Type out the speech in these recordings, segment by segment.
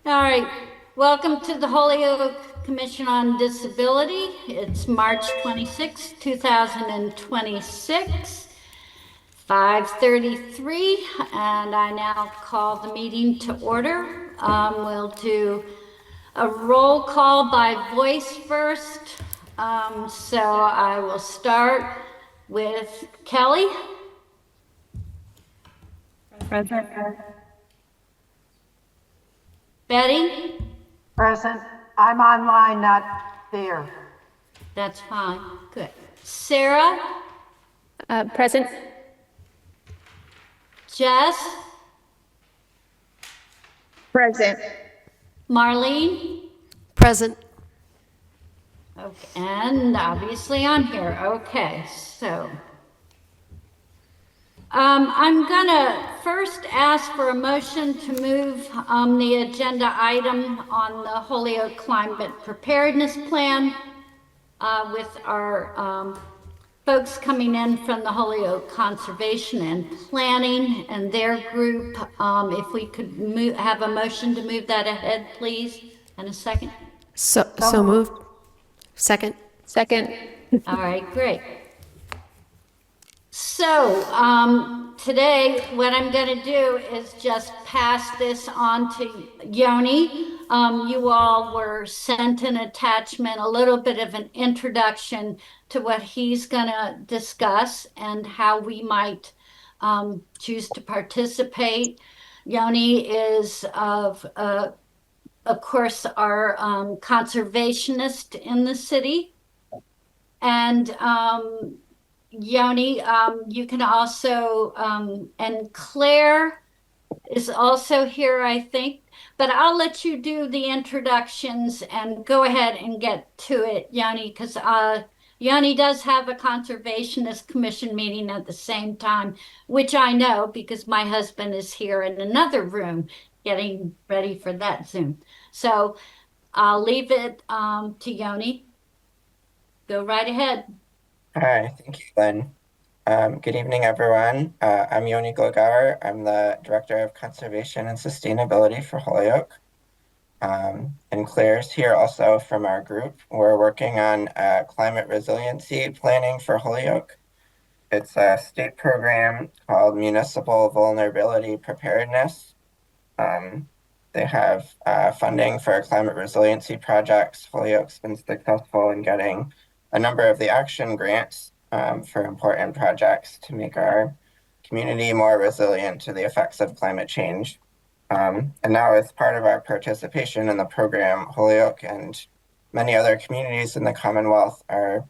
All right, welcome to the Holyoke Commission on Disability. It's March 26, 2026, 5:33, and I now call the meeting to order. We'll do a roll call by voice first. So I will start with Kelly, Present. Betty. Present. I'm online, not there. That's fine. Good. Sarah, Present. Jess, Present. Marlene. Present. Okay, and obviously I'm here. Okay, so I'm gonna first ask for a motion to move the agenda item on the Holyoke Climate Preparedness Plan with our folks coming in from the Holyoke Conservation and Planning and their group. If we could have a motion to move that ahead, please, and a second. So moved. Second. Second. All right, great. So today, what I'm going to do is just pass this on to Yoni. You all were sent an attachment, a little bit of an introduction to what he's going to discuss and how we might choose to participate. Yoni is of course, our conservationist in the city. And Yoni, you can also, and Claire is also here, I think, but I'll let you do the introductions and go ahead and get to it, Yoni, because Yoni does have a conservationist commission meeting at the same time, which I know because my husband is here in another room getting ready for that Zoom. So I'll leave it to Yoni. Go right ahead. Hi, thank you, Lynn. Good evening, everyone. I'm Yoni Glogauer. I'm the Director of Conservation and Sustainability for Holyoke. And Claire's here also from our group. We're working on climate resiliency planning for Holyoke. It's a state program called Municipal Vulnerability Preparedness. They have funding for climate resiliency projects. Holyoke's been successful in getting a number of the action grants for important projects to make our community more resilient to the effects of climate change. And now, as part of our participation in the program, Holyoke and many other communities in the Commonwealth are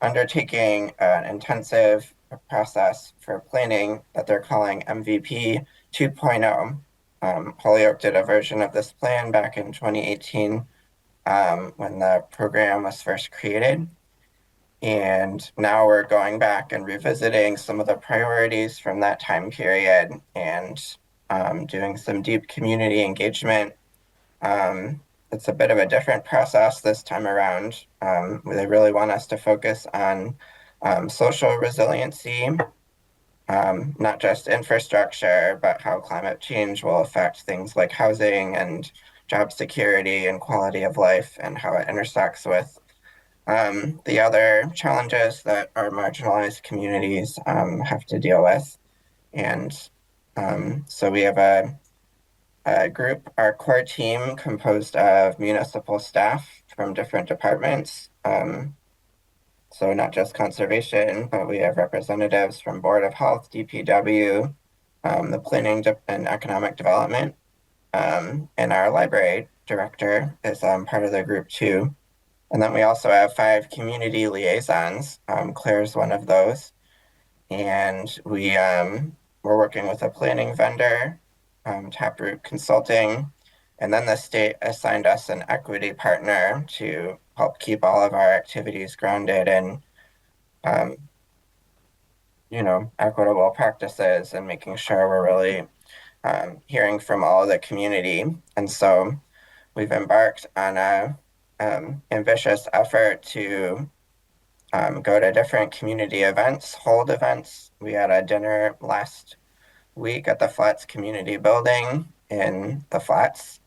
undertaking an intensive process for planning that they're calling MVP 2.0. Holyoke did a version of this plan back in 2018 when the program was first created. And now we're going back and revisiting some of the priorities from that time period and doing some deep community engagement. It's a bit of a different process this time around. They really want us to focus on social resiliency, not just infrastructure, but how climate change will affect things like housing and job security and quality of life, and how it intersects with the other challenges that our marginalized communities have to deal with. And so we have a group, our core team, composed of municipal staff from different departments. So not just conservation, but we have representatives from Board of Health, DPW, the Planning and Economic Development, and our library director is part of the group too. And then we also have 5 community liaisons. Claire's one of those. And we're working with a planning vendor, Taproot Consulting. And then the state assigned us an equity partner to help keep all of our activities grounded in, equitable practices and making sure we're really hearing from all of the community. And so we've embarked on a ambitious effort to go to different community events, hold events. We had a dinner last week at the Flats Community Building in the Flats.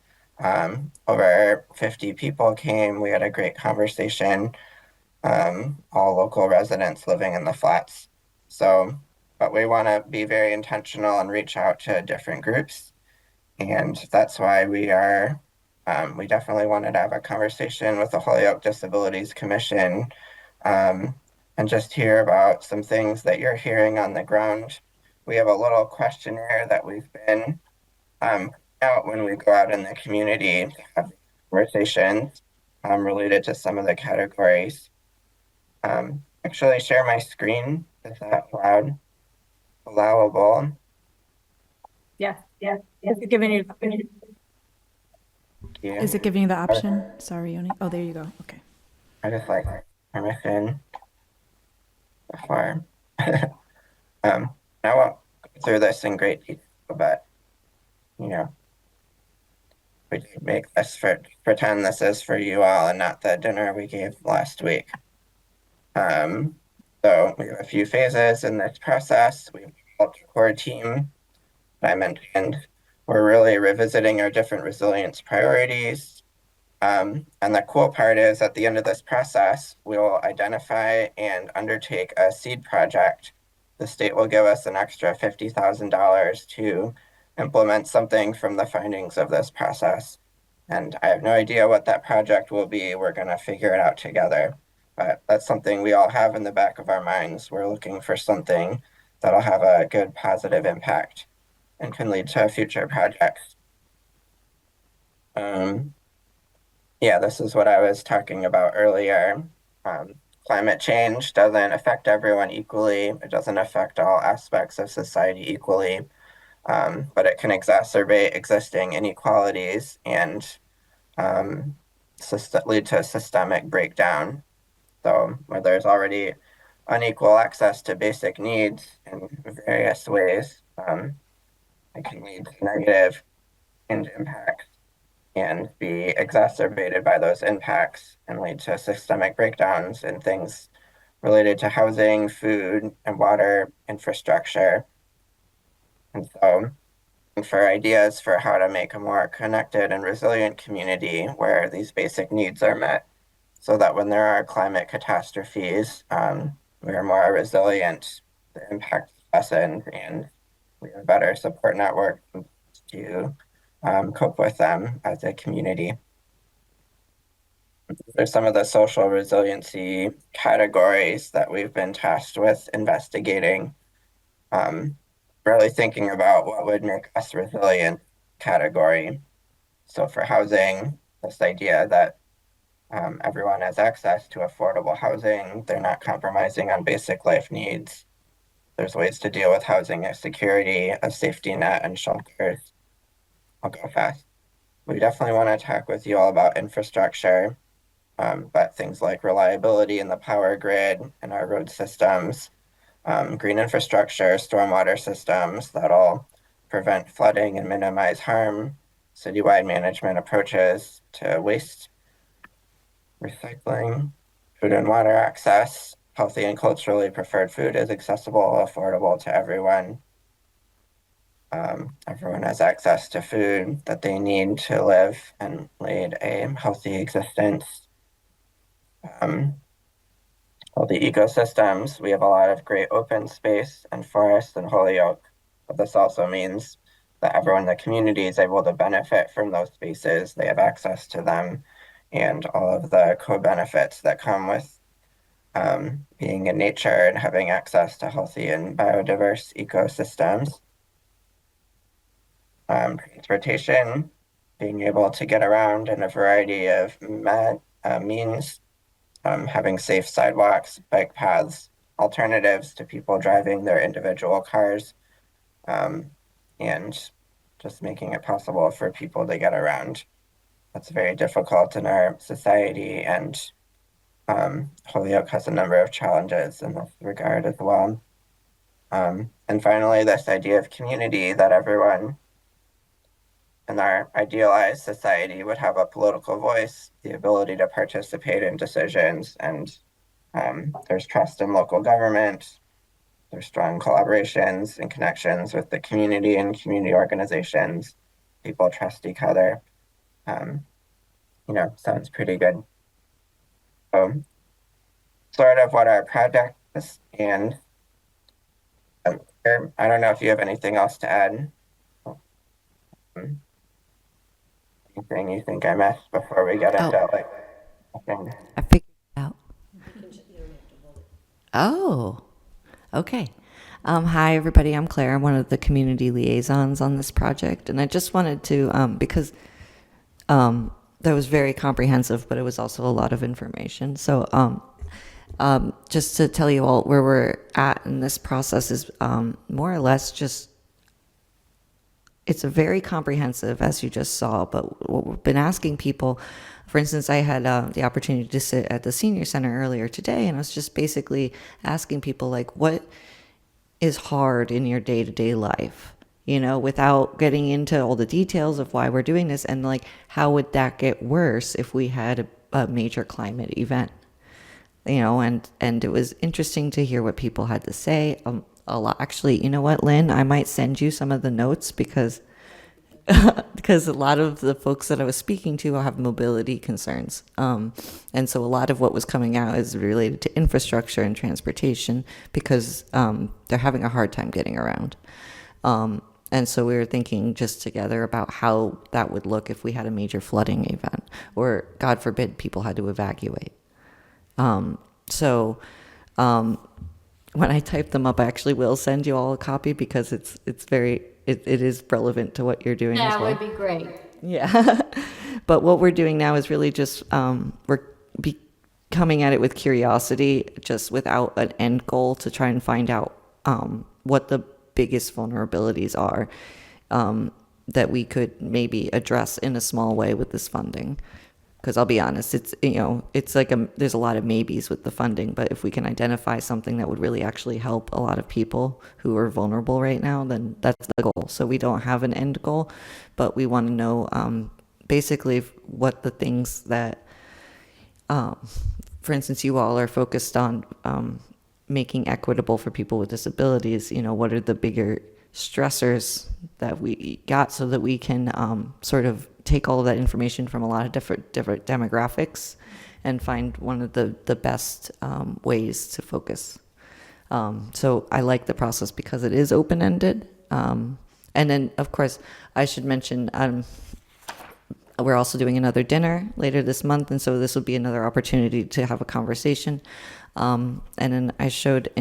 Over 50 people came. We had a great conversation, all local residents living in the flats. So, but we want to be very intentional and reach out to different groups. And that's why we definitely wanted to have a conversation with the Holyoke Disabilities Commission, um, and just hear about some things that you're hearing on the ground. We have a little questionnaire that we've been out when we go out in the community to have conversations related to some of the categories. Actually, share my screen. Is that allowable? Yeah. Is it giving you, Yeah. is it giving you the option? Sorry, Yoni. Oh, there you go. Okay. I just like permission before. I won't go through this in great detail, but you know, we did make this for pretend this is for you all and not the dinner we gave last week. Um, so we have a few phases in this process. We have developed a core team that I mentioned. We're really revisiting our different resilience priorities. And the cool part is at the end of this process, we'll identify and undertake a seed project. The state will give us an extra $50,000 to implement something from the findings of this process. And I have no idea what that project will be. We're going to figure it out together. But that's something we all have in the back of our minds. We're looking for something that'll have a good positive impact and can lead to future projects. Yeah, this is what I was talking about earlier. Climate change doesn't affect everyone equally. It doesn't affect all aspects of society equally, but it can exacerbate existing inequalities and lead to systemic breakdown. So, where there's already unequal access to basic needs in various ways, it can lead to negative impacts and be exacerbated by those impacts and lead to systemic breakdowns in things related to housing, food, and water infrastructure. And so, for ideas for how to make a more connected and resilient community where these basic needs are met, so that when there are climate catastrophes, we are more resilient, the impact is lessened, and we have better support networks to cope with them as a community. There's some of the social resiliency categories that we've been tasked with investigating, um, really thinking about what would make us resilient category. So for housing, this idea that everyone has access to affordable housing, they're not compromising on basic life needs. There's ways to deal with housing insecurity, a safety net, and shelters. I'll go fast. We definitely want to talk with you all about infrastructure. But things like reliability in the power grid and our road systems, green infrastructure, stormwater systems that'll prevent flooding and minimize harm, citywide management approaches to waste recycling, food and water access, healthy and culturally preferred food is accessible, affordable to everyone. Everyone has access to food that they need to live and lead a healthy existence. Well, the ecosystems, we have a lot of great open space and forests in Holyoke, but this also means that everyone in the community is able to benefit from those spaces. They have access to them and all of the co-benefits that come with being in nature and having access to healthy and biodiverse ecosystems. Transportation, being able to get around in a variety of means, having safe sidewalks, bike paths, alternatives to people driving their individual cars, and just making it possible for people to get around. That's very difficult in our society, and Holyoke has a number of challenges in this regard as well. And finally, this idea of community, that everyone in our idealized society would have a political voice, the ability to participate in decisions, and there's trust in local government. There's strong collaborations and connections with the community and community organizations. People trust each other. um, sounds pretty good. So, sort of what our project is, and I don't know if you have anything else to add. Um, Anything you think I missed before we get into Oh, like, okay. I figured it out. Oh, okay. Hi, everybody. I'm Claire. I'm one of the community liaisons on this project. And I just wanted to, because that was very comprehensive, but it was also a lot of information. So just to tell you all where we're at in this process is more or less just it's a very comprehensive, as you just saw, but what we've been asking people, for instance, I had the opportunity to sit at the senior center earlier today, and I was just basically asking people, like, what is hard in your day-to-day life? Without getting into all the details of why we're doing this, and like, how would that get worse if we had a major climate event? And it was interesting to hear what people had to say. A lot, actually. You know what, Lynn? I might send you some of the notes because because a lot of the folks that I was speaking to have mobility concerns, and so a lot of what was coming out is related to infrastructure and transportation because they're having a hard time getting around. And so we were thinking just together about how that would look if we had a major flooding event, or God forbid, people had to evacuate. So when I type them up, I actually will send you all a copy because it is relevant to what you're doing as That well. would be great. Yeah. But what we're doing now is really just we're coming at it with curiosity, just without an end goal to try and find out what the biggest vulnerabilities are that we could maybe address in a small way with this funding. Because I'll be honest, it's like there's a lot of maybes with the funding, but if we can identify something that would really actually help a lot of people who are vulnerable right now, then that's the goal. So we don't have an end goal, but we want to know basically what the things that, for instance, you all are focused on making equitable for people with disabilities. What are the bigger stressors that we got so that we can sort of take all of that information from a lot of different demographics and find one of the best ways to focus. So I like the process because it is open-ended. And then, of course, I should mention we're also doing another dinner later this month, and so this will be another opportunity to have a conversation. And then I showed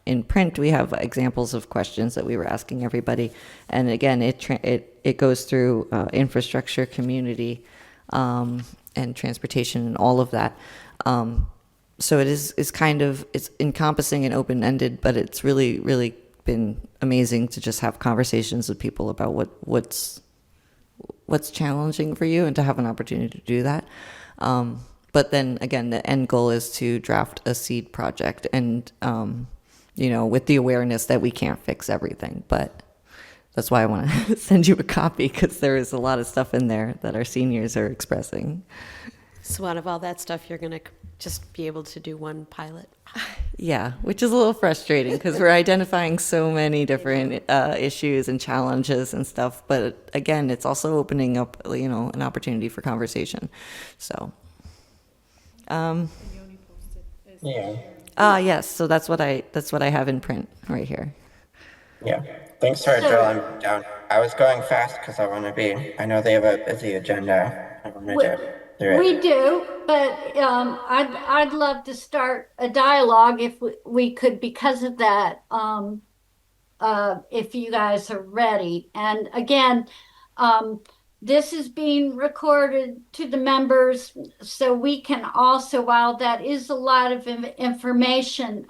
in print, we have examples of questions that we were asking everybody. And again, it goes through infrastructure, community, and transportation and all of that. So it's kind of, it's encompassing and open-ended, but it's really, really been amazing to just have conversations with people about what's challenging for you and to have an opportunity to do that. But then again, the end goal is to draft a seed project and, with the awareness that we can't fix everything. But that's why I want to send you a copy, because there is a lot of stuff in there that our seniors are expressing. So out of all that stuff, you're going to just be able to do one pilot? Yeah, which is a little frustrating because we're identifying so many different issues and challenges and stuff. But again, it's also opening up, an opportunity for conversation. So, Yeah. yes. So that's what I have in print right here. Yeah. Thanks for So- drilling down. I was going fast because I know they have a busy agenda. I want to get through We it. do, but I'd love to start a dialogue if we could because of that. If you guys are ready. And again, this is being recorded to the members, so we can also, while that is a lot of information,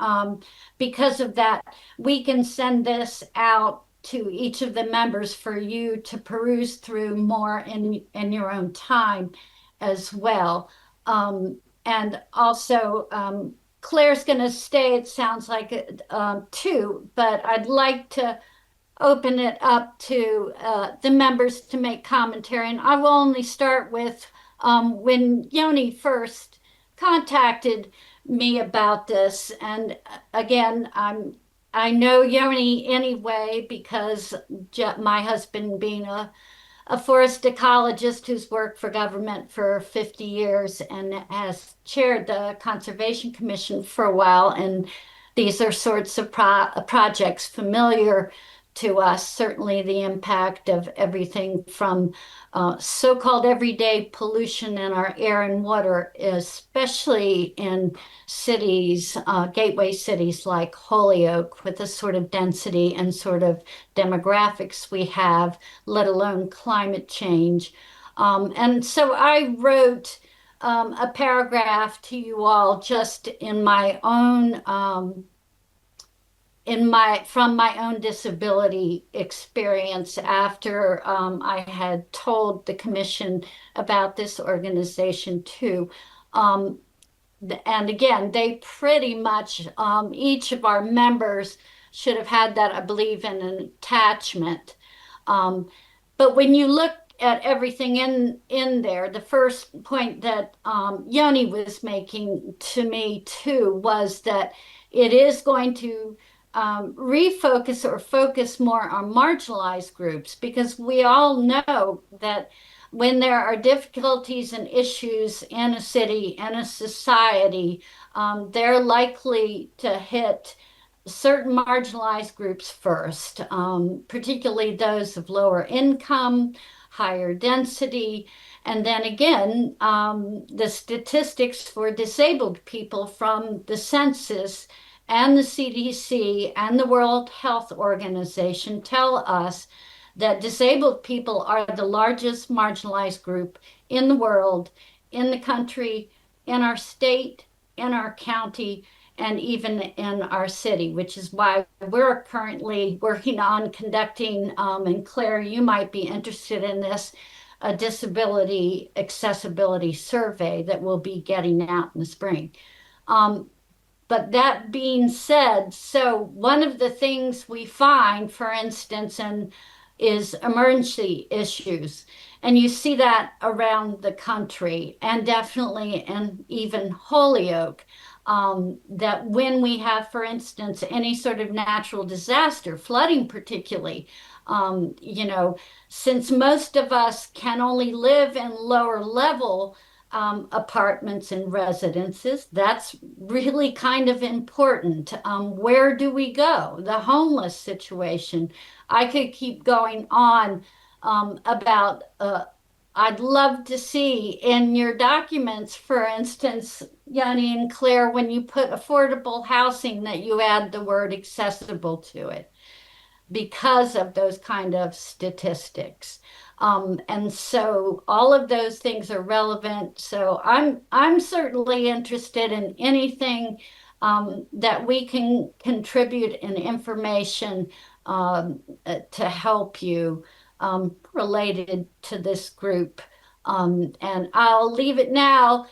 because of that, we can send this out to each of the members for you to peruse through more in your own time as well. And also, Claire's going to stay, it sounds like, too, but I'd like to open it up to the members to make commentary. And I will only start with when Yoni first contacted me about this. And again, I know Yoni anyway because my husband being a forest ecologist who's worked for government for 50 years and has chaired the Conservation Commission for a while. And these are sorts of projects familiar to us, certainly the impact of everything from so-called everyday pollution in our air and water, especially in cities, gateway cities like Holyoke, with the sort of density and sort of demographics we have, let alone climate change. And so I wrote a paragraph to you all just in my own from my own disability experience after I had told the commission about this organization too. Um, and again, they pretty much each of our members should have had that, I believe, in an attachment. Um, but when you look at everything in there, the first point that Yoni was making to me too was that it is going to refocus or focus more on marginalized groups, because we all know that when there are difficulties and issues in a city and a society, they're likely to hit certain marginalized groups first, particularly those of lower income, higher density. And then again, the statistics for disabled people from the census and the CDC and the World Health Organization tell us that disabled people are the largest marginalized group in the world, in the country, in our state, in our county, and even in our city, which is why we're currently working on conducting, and Claire, you might be interested in this, a disability accessibility survey that we'll be getting out in the spring. But that being said, so one of the things we find, for instance, is emergency issues. And you see that around the country and definitely in even Holyoke. That when we have, for instance, any sort of natural disaster, flooding particularly, you know, since most of us can only live in lower level apartments and residences. That's really kind of important. Where do we go? The homeless situation. I could keep going on about. I'd love to see in your documents, for instance, Yanni and Claire, when you put affordable housing, that you add the word accessible to it because of those kind of statistics. And so all of those things are relevant. So I'm certainly interested in anything that we can contribute in information to help you related to this group. And I'll leave it now.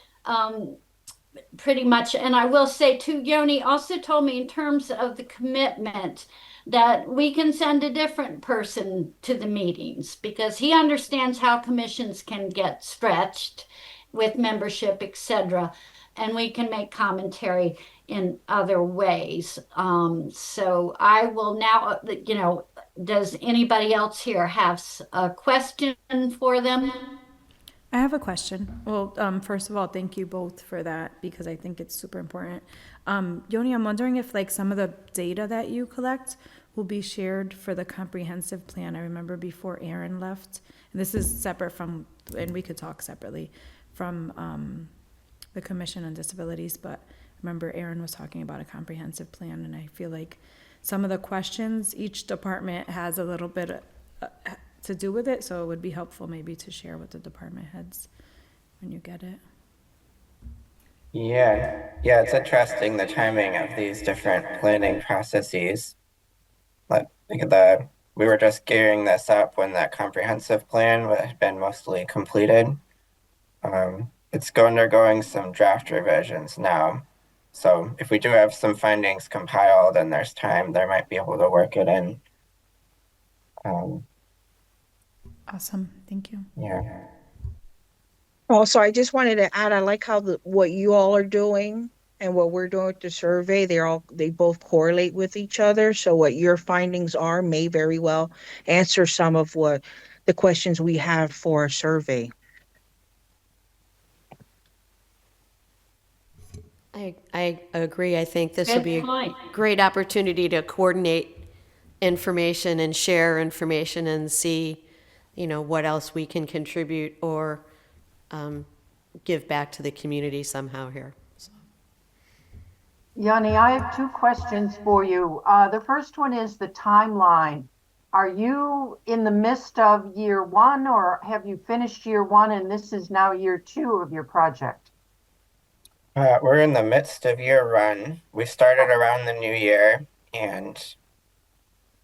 Pretty much. And I will say too, Yoni also told me in terms of the commitment that we can send a different person to the meetings because he understands how commissions can get stretched with membership, etc. And we can make commentary in other ways. So I will now, does anybody else here have a question for them? I have a question. Well, first of all, thank you both for that because I think it's super important. Yoni, I'm wondering if like some of the data that you collect will be shared for the comprehensive plan. I remember before Aaron left, and this is separate from, and we could talk separately from the Commission on Disabilities, but I remember Aaron was talking about a comprehensive plan, and I feel like some of the questions, each department has a little bit to do with it, so it would be helpful maybe to share with the department heads when you get it. Yeah, it's interesting the timing of these different planning processes. Like we were just gearing this up when that comprehensive plan had been mostly completed. It's undergoing some draft revisions now. So if we do have some findings compiled and there's time, they might be able to work it in. Awesome, thank you. Yeah. Also, I just wanted to add, I like how what you all are doing and what we're doing with the survey, they both correlate with each other. So what your findings are may very well answer some of what the questions we have for our survey. I agree. I think this would Good be a point. great opportunity to coordinate information and share information and see, what else we can contribute or give back to the community somehow here. So, Yanni, I have two questions for you. The first one is the timeline. Are you in the midst of year one, or have you finished year one and this is now year two of your project? We're in the midst of year run. We started around the new year, and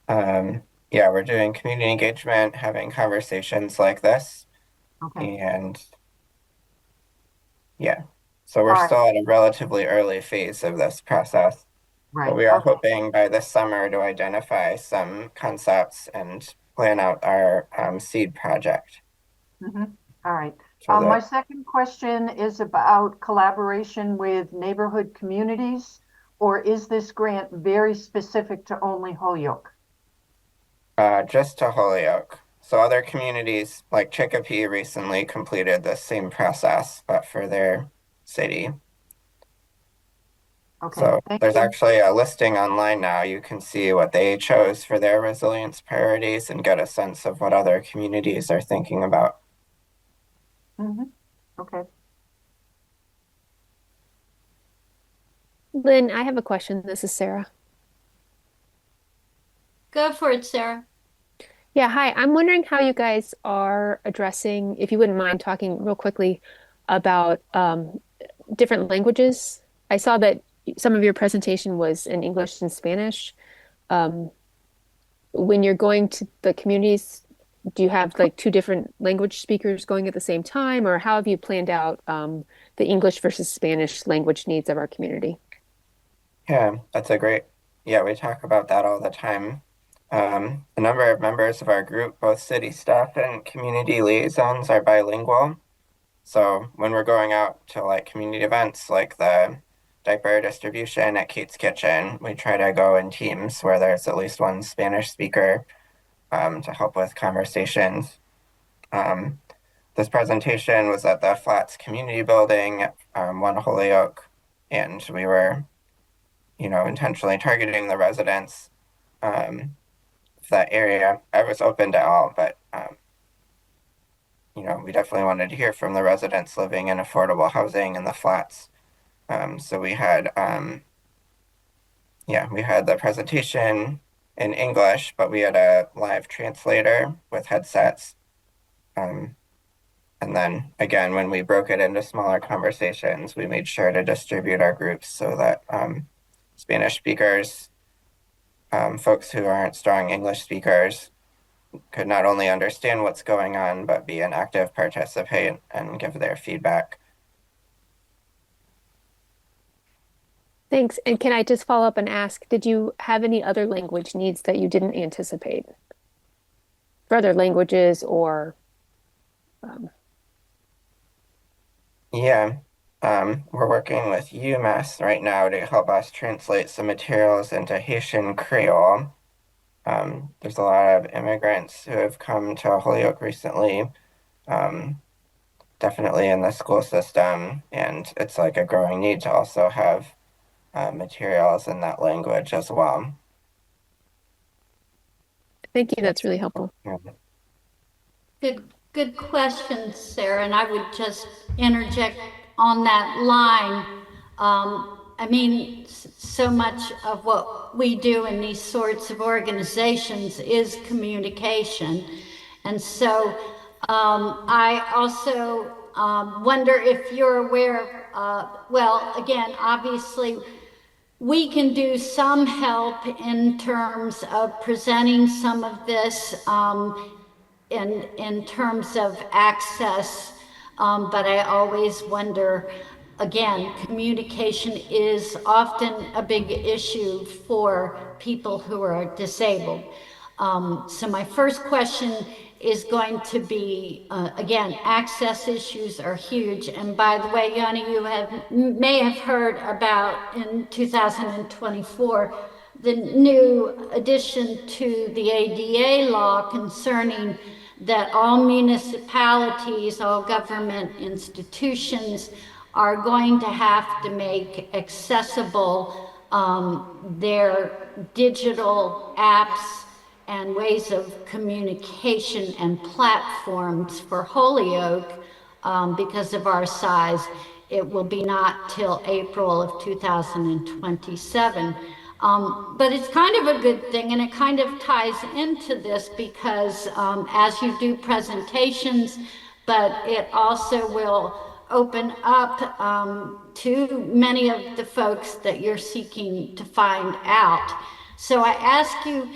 yeah, we're doing community engagement, having conversations like this, Okay, and yeah, so we're all right, still at a relatively early phase of this process, but right, we are okay. hoping by this summer to identify some concepts and plan out our seed project Mhm. All right. so My that second question is about collaboration with neighborhood communities, or is this grant very specific to only Holyoke? just to Holyoke. So other communities like Chicopee recently completed the same process, but for their city. Okay, So thank there's you. actually a listing online now. You can see what they chose for their resilience priorities and get a sense of what other communities are thinking about. Mhm. Okay. Lynn, I have a question. This is Sarah. Go for it, Sarah. Yeah, hi. I'm wondering how you guys are addressing, if you wouldn't mind talking real quickly about different languages. I saw that some of your presentation was in English and Spanish. Um, when you're going to the communities, do you have like two different language speakers going at the same time, or how have you planned out the English versus Spanish language needs of our community? Yeah, that's a great, yeah, we talk about that all the time. A number of members of our group, both city staff and community liaisons, are bilingual. So when we're going out to like community events like the diaper distribution at Kate's Kitchen, we try to go in teams where there's at least one Spanish speaker to help with conversations. Um, this presentation was at the Flats Community Building at 1 Holyoke, and we were, intentionally targeting the residents of that area. I was open to all, but we definitely wanted to hear from the residents living in affordable housing in the flats. So we had the presentation in English, but we had a live translator with headsets. Um, and then again, when we broke it into smaller conversations, we made sure to distribute our groups so that Spanish speakers, folks who aren't strong English speakers, could not only understand what's going on, but be an active participant and give their feedback. Thanks. And can I just follow up and ask, did you have any other language needs that you didn't anticipate for other languages or um, Yeah, we're working with UMass right now to help us translate some materials into Haitian Creole. There's a lot of immigrants who have come to Holyoke recently, um, definitely in the school system, and it's like a growing need to also have materials in that language as well. thank you, that's really helpful. Yeah. Good question, Sarah. And I would just interject on that line. I mean, so much of what we do in these sorts of organizations is communication. And so I also wonder if you're aware, well, again, obviously, we can do some help in terms of presenting some of this in terms of access. But I always wonder, again, communication is often a big issue for people who are disabled. So my first question is going to be, again, access issues are huge. And by the way, Yanni, may have heard about in 2024, the new addition to the ADA law concerning that all municipalities, all government institutions are going to have to make accessible their digital apps and ways of communication and platforms for Holyoke because of our size. It will be not till April of 2027. But it's kind of a good thing, and it kind of ties into this because as you do presentations, but it also will open up to many of the folks that you're seeking to find out. So I ask you,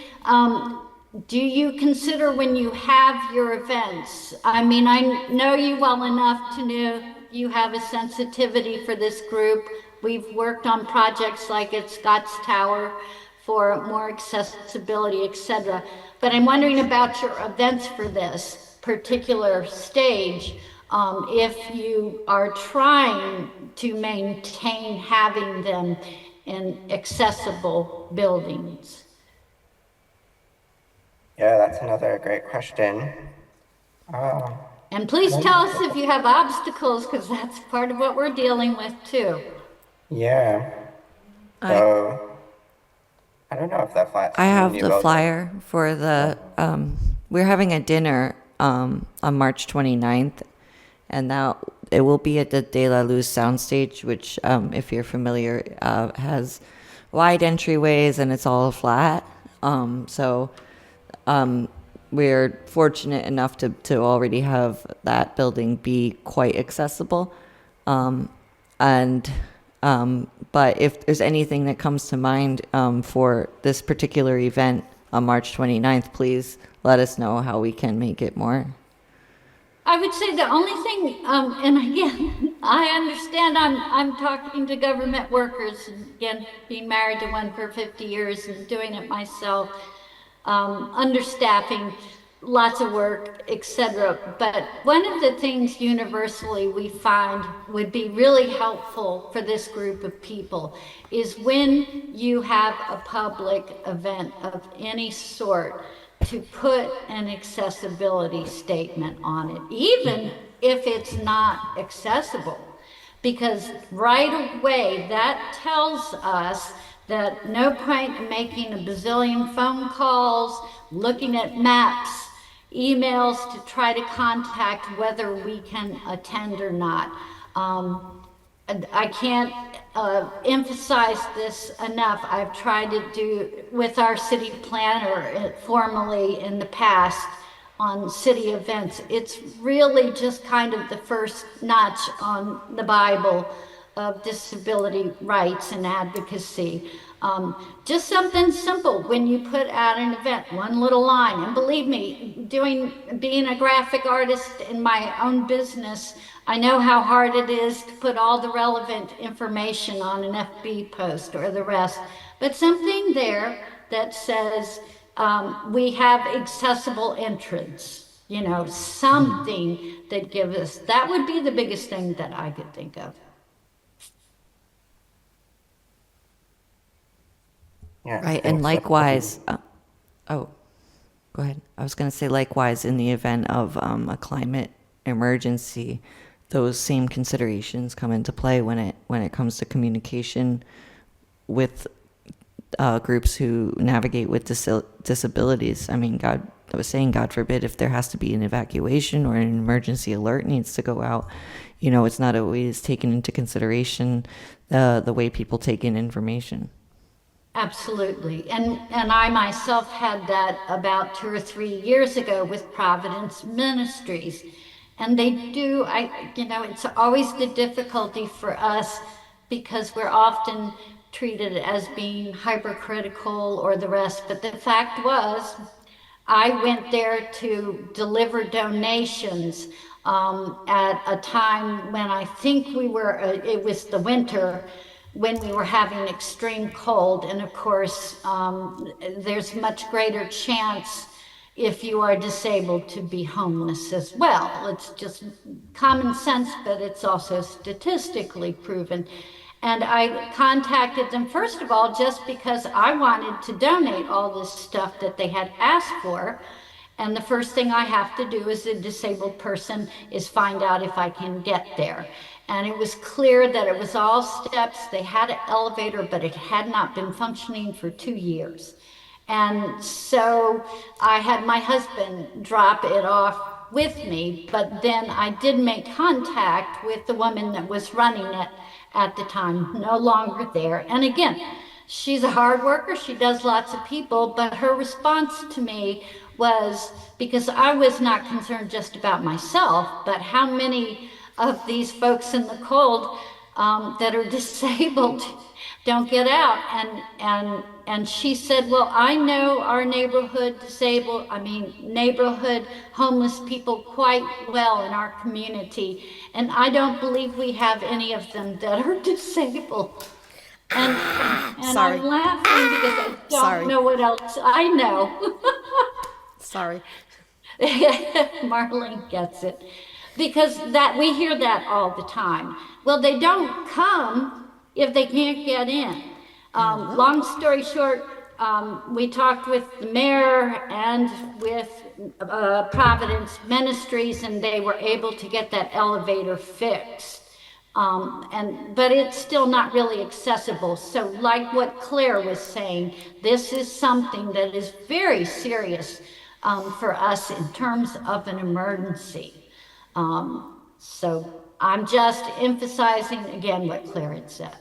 do you consider when you have your events? I mean, I know you well enough to know you have a sensitivity for this group. We've worked on projects like at Scotts Tower for more accessibility, etc. But I'm wondering about your events for this particular stage. If you are trying to maintain having them in accessible buildings. Yeah, that's another great question. Um, And please tell us if you have obstacles, because that's part of what we're dealing with too. yeah, I, so I don't know if that flat's I in the have new the building. flyer for we're having a dinner on March 29th, and now it will be at the De La Luz Soundstage, which, if you're familiar, has wide entryways and it's all flat. So we're fortunate enough to already have that building be quite accessible. And but if there's anything that comes to mind for this particular event on March 29th, please let us know how we can make it more. I would say the only thing, and again, I understand I'm talking to government workers, and again, being married to one for 50 years and doing it myself, understaffing, lots of work, etc. But one of the things universally we find would be really helpful for this group of people is when you have a public event of any sort to put an accessibility statement on it, even if it's not accessible. Because right away, that tells us that no point in making a bazillion phone calls, looking at maps, emails to try to contact whether we can attend or not. I can't emphasize this enough. I've tried to do with our city planner formally in the past on city events. It's really just kind of the first notch on the Bible of disability rights and advocacy. Just something simple when you put out an event, one little line. And believe me, being a graphic artist in my own business, I know how hard it is to put all the relevant information on an FB post or the rest. But something there that says we have accessible entrance, something that gives us, that would be the biggest thing that I could think of. Yeah, Right, and thanks. likewise, oh, go ahead. I was going to say likewise, in the event of a climate emergency, those same considerations come into play when it comes to communication with groups who navigate with disabilities. I mean, I was saying, God forbid, if there has to be an evacuation or an emergency alert needs to go out, it's not always taken into consideration the way people take in information. Absolutely. And I myself had that about 2 or 3 years ago with Providence Ministries. And they do, it's always the difficulty for us because we're often treated as being hypercritical or the rest. But the fact was, I went there to deliver donations at a time when I think it was the winter when we were having extreme cold. And of course, there's much greater chance if you are disabled to be homeless as well. It's just common sense, but it's also statistically proven. And I contacted them, first of all, just because I wanted to donate all this stuff that they had asked for. And the first thing I have to do as a disabled person is find out if I can get there. And it was clear that it was all steps. They had an elevator, but it had not been functioning for 2 years. And so I had my husband drop it off with me, but then I did make contact with the woman that was running it at the time, no longer there. And again, she's a hard worker, she does lots of people, but her response to me was because I was not concerned just about myself, but how many of these folks in the cold that are disabled don't get out. And she said, well, I know our neighborhood homeless people quite well in our community, and I don't believe we have any of them that are disabled. And I'm Sorry. laughing because I don't Sorry. know what else I know. Sorry. Marlene gets it. Because that we hear that all the time. Well, they don't come if they can't get in. Long story short, we talked with the mayor and with Providence Ministries, and they were able to get that elevator fixed. But it's still not really accessible. So, like what Claire was saying, this is something that is very serious for us in terms of an emergency. So I'm just emphasizing again what Claire had said.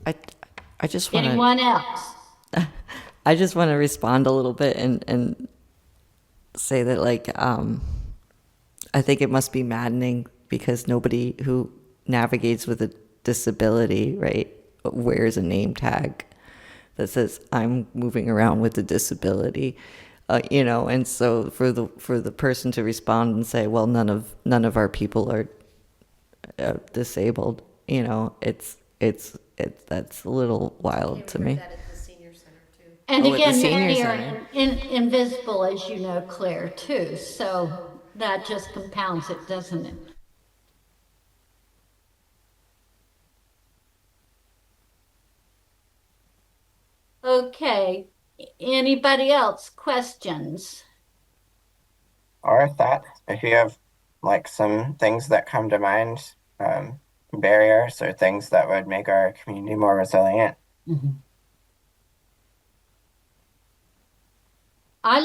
I, I just want Anyone else? to, I just want to respond a little bit and say that I think it must be maddening because nobody who navigates with a disability, right, wears a name tag that says I'm moving around with a disability, and so for the person to respond and say, well, none of our people are disabled, it's that's a little wild to me. And Oh, at the again, senior many are center. invisible, as you know, Claire, too. So that just compounds it, doesn't it? Okay. Anybody else? Questions? Or thoughts, if you have like some things that come to mind, barriers or things that would make our community more resilient. I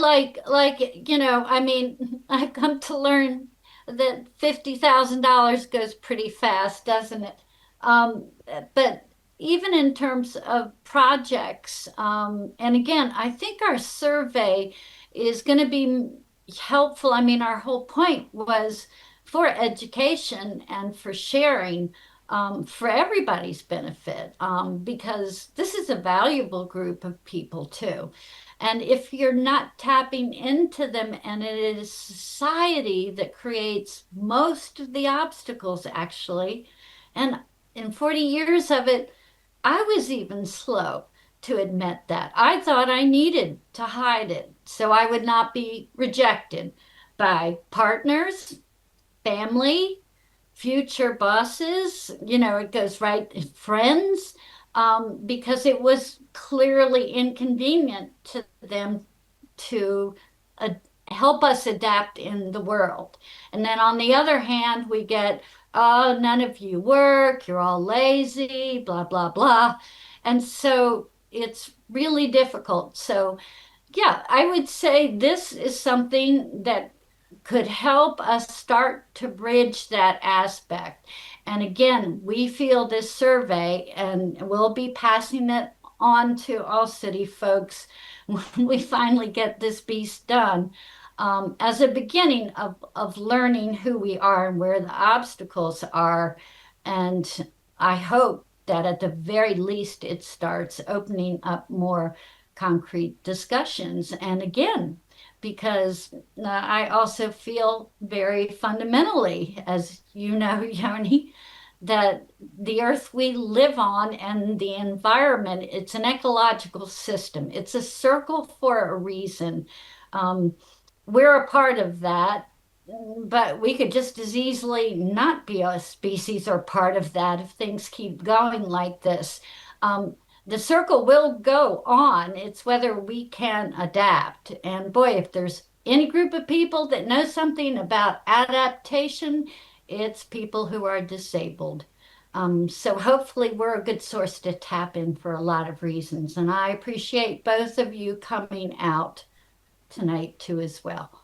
I mean, I've come to learn that $50,000 goes pretty fast, doesn't it? Um, but even in terms of projects, and again, I think our survey is going to be helpful. I mean, our whole point was for education and for sharing, for everybody's benefit, because this is a valuable group of people too. And if you're not tapping into them, and it is society that creates most of the obstacles, actually. And in 40 years of it, I was even slow to admit that. I thought I needed to hide it so I would not be rejected by partners, family, future bosses, it goes right, friends, because it was clearly inconvenient to them to uh, help us adapt in the world. And then on the other hand, we get, oh, none of you work, you're all lazy, blah, blah, blah. And so it's really difficult. So yeah, I would say this is something that could help us start to bridge that aspect. And again, we feel this survey, and we'll be passing it on to all city folks when we finally get this beast done, as a beginning of learning who we are and where the obstacles are. And I hope that at the very least it starts opening up more concrete discussions. And again, because I also feel very fundamentally, as you know, Yoni, that the earth we live on and the environment, it's an ecological system. It's a circle for a reason. Um, we're a part of that, but we could just as easily not be a species or part of that if things keep going like this. Um, the circle will go on. It's whether we can adapt. And boy, if there's any group of people that know something about adaptation, it's people who are disabled. So hopefully we're a good source to tap in for a lot of reasons. And I appreciate both of you coming out tonight too as well.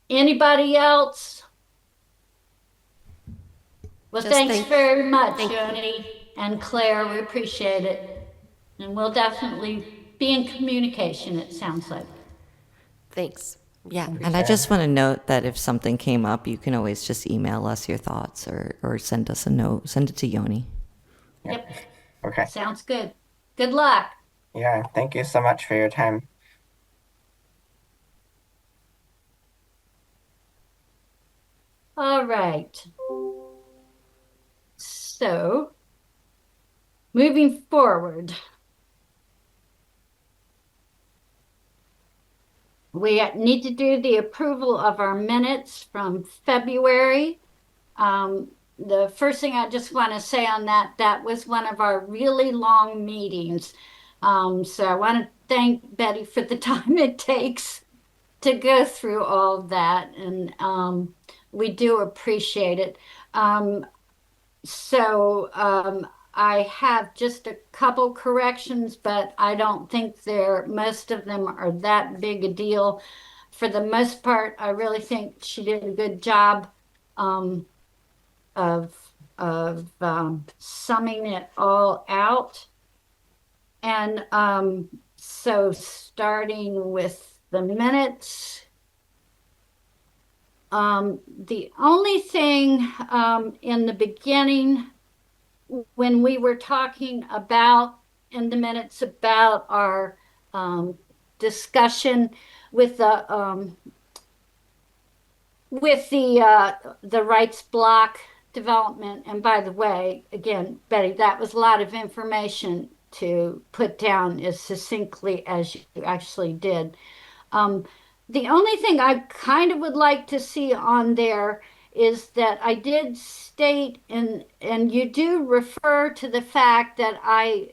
Anybody else? Well, Just thanks thank- very much, thank- Yoni and Claire. We appreciate it. And we'll definitely be in communication, it sounds like. Thanks. Yeah, Thank you, and I Sarah. just want to note that if something came up, you can always just email us your thoughts or send us a note. Send it to Yoni. Yep, Okay. sounds good. Good luck. Yeah, thank you so much for your time. All right. So, moving forward, we need to do the approval of our minutes from February. The first thing I just want to say on that, that was one of our really long meetings. So I want to thank Betty for the time it takes to go through all of that, and we do appreciate it. Um, so I have just a couple corrections, but I don't think most of them are that big a deal. For the most part, I really think she did a good job um, of summing it all out. And so starting with the minutes, the only thing in the beginning, when we were talking about in the minutes about our discussion with the rights block development, and by the way, again, Betty, that was a lot of information to put down as succinctly as you actually did. Um, the only thing I kind of would like to see on there is that I did state, and you do refer to the fact that I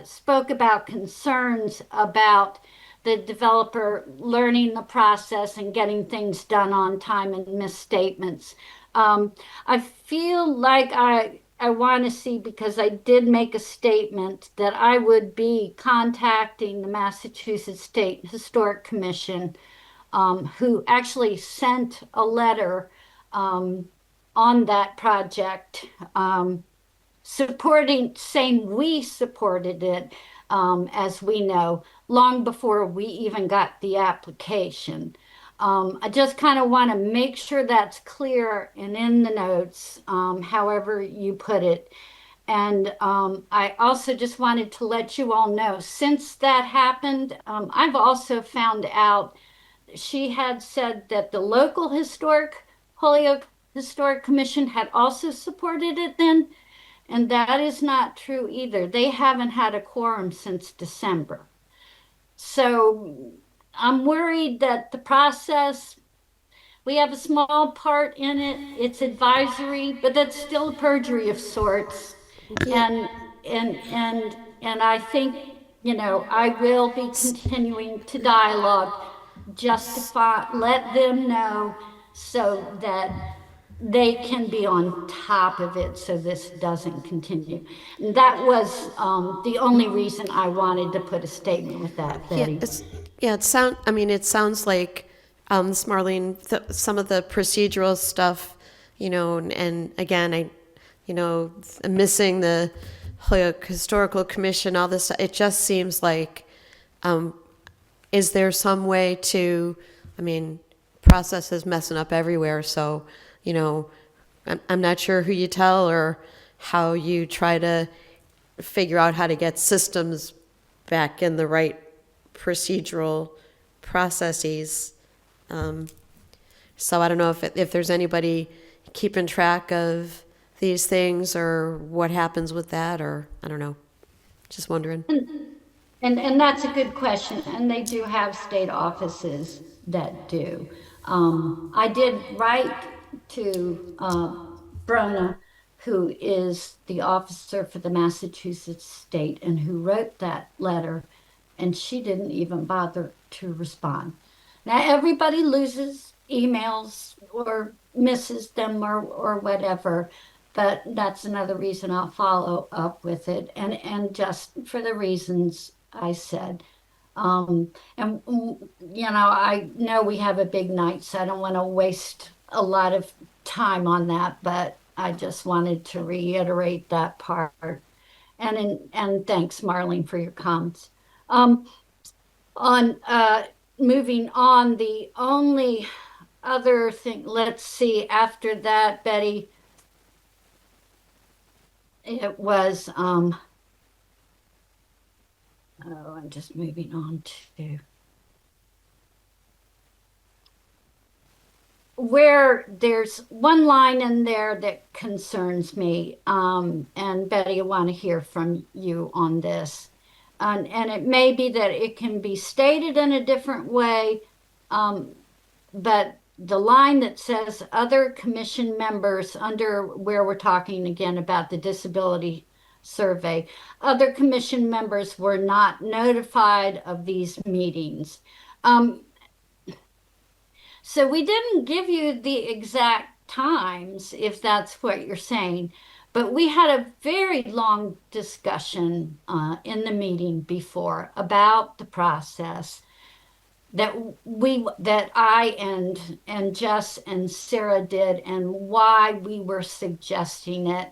spoke about concerns about the developer learning the process and getting things done on time and misstatements. I feel like I want to see, because I did make a statement that I would be contacting the Massachusetts State Historic Commission, who actually sent a letter on that project, saying we supported it, as we know, long before we even got the application. I just kind of want to make sure that's clear and in the notes, however you put it. And I also just wanted to let you all know, since that happened, I've also found out she had said that the local Holyoke Historic Commission had also supported it then, and that is not true either. They haven't had a quorum since December. So I'm worried that the process, we have a small part in it. It's advisory, but that's still a perjury of sorts. Yeah. And I think, I will be continuing to dialogue just to let them know so that they can be on top of it so this doesn't continue. And that was the only reason I wanted to put a statement with that, Yeah, Betty. it sounds like, Marlene, some of the procedural stuff, and again, missing the Holyoke Historical Commission, all this, it just seems like, is there some way to, process is messing up everywhere, so, I'm not sure who you tell or how you try to figure out how to get systems back in the right procedural processes. So I don't know if there's anybody keeping track of these things or what happens with that, or I don't know. Just wondering. And that's a good question. And they do have state offices that do. I did write to Brona, who is the officer for the Massachusetts state and who wrote that letter, and she didn't even bother to respond. Now, everybody loses emails or misses them or whatever, but that's another reason I'll follow up with it. And just for the reasons I said. I know we have a big night, so I don't want to waste a lot of time on that, but I just wanted to reiterate that part. And thanks, Marlene, for your comments. On moving on, the only other thing, let's see, after that, Betty, it was oh, I'm just moving on to where there's one line in there that concerns me. And Betty, I want to hear from you on this. And it may be that it can be stated in a different way, but the line that says other commission members, under where we're talking again about the disability survey, other commission members were not notified of these meetings. So we didn't give you the exact times, if that's what you're saying, but we had a very long discussion in the meeting before about the process that I and Jess and Sarah did, and why we were suggesting it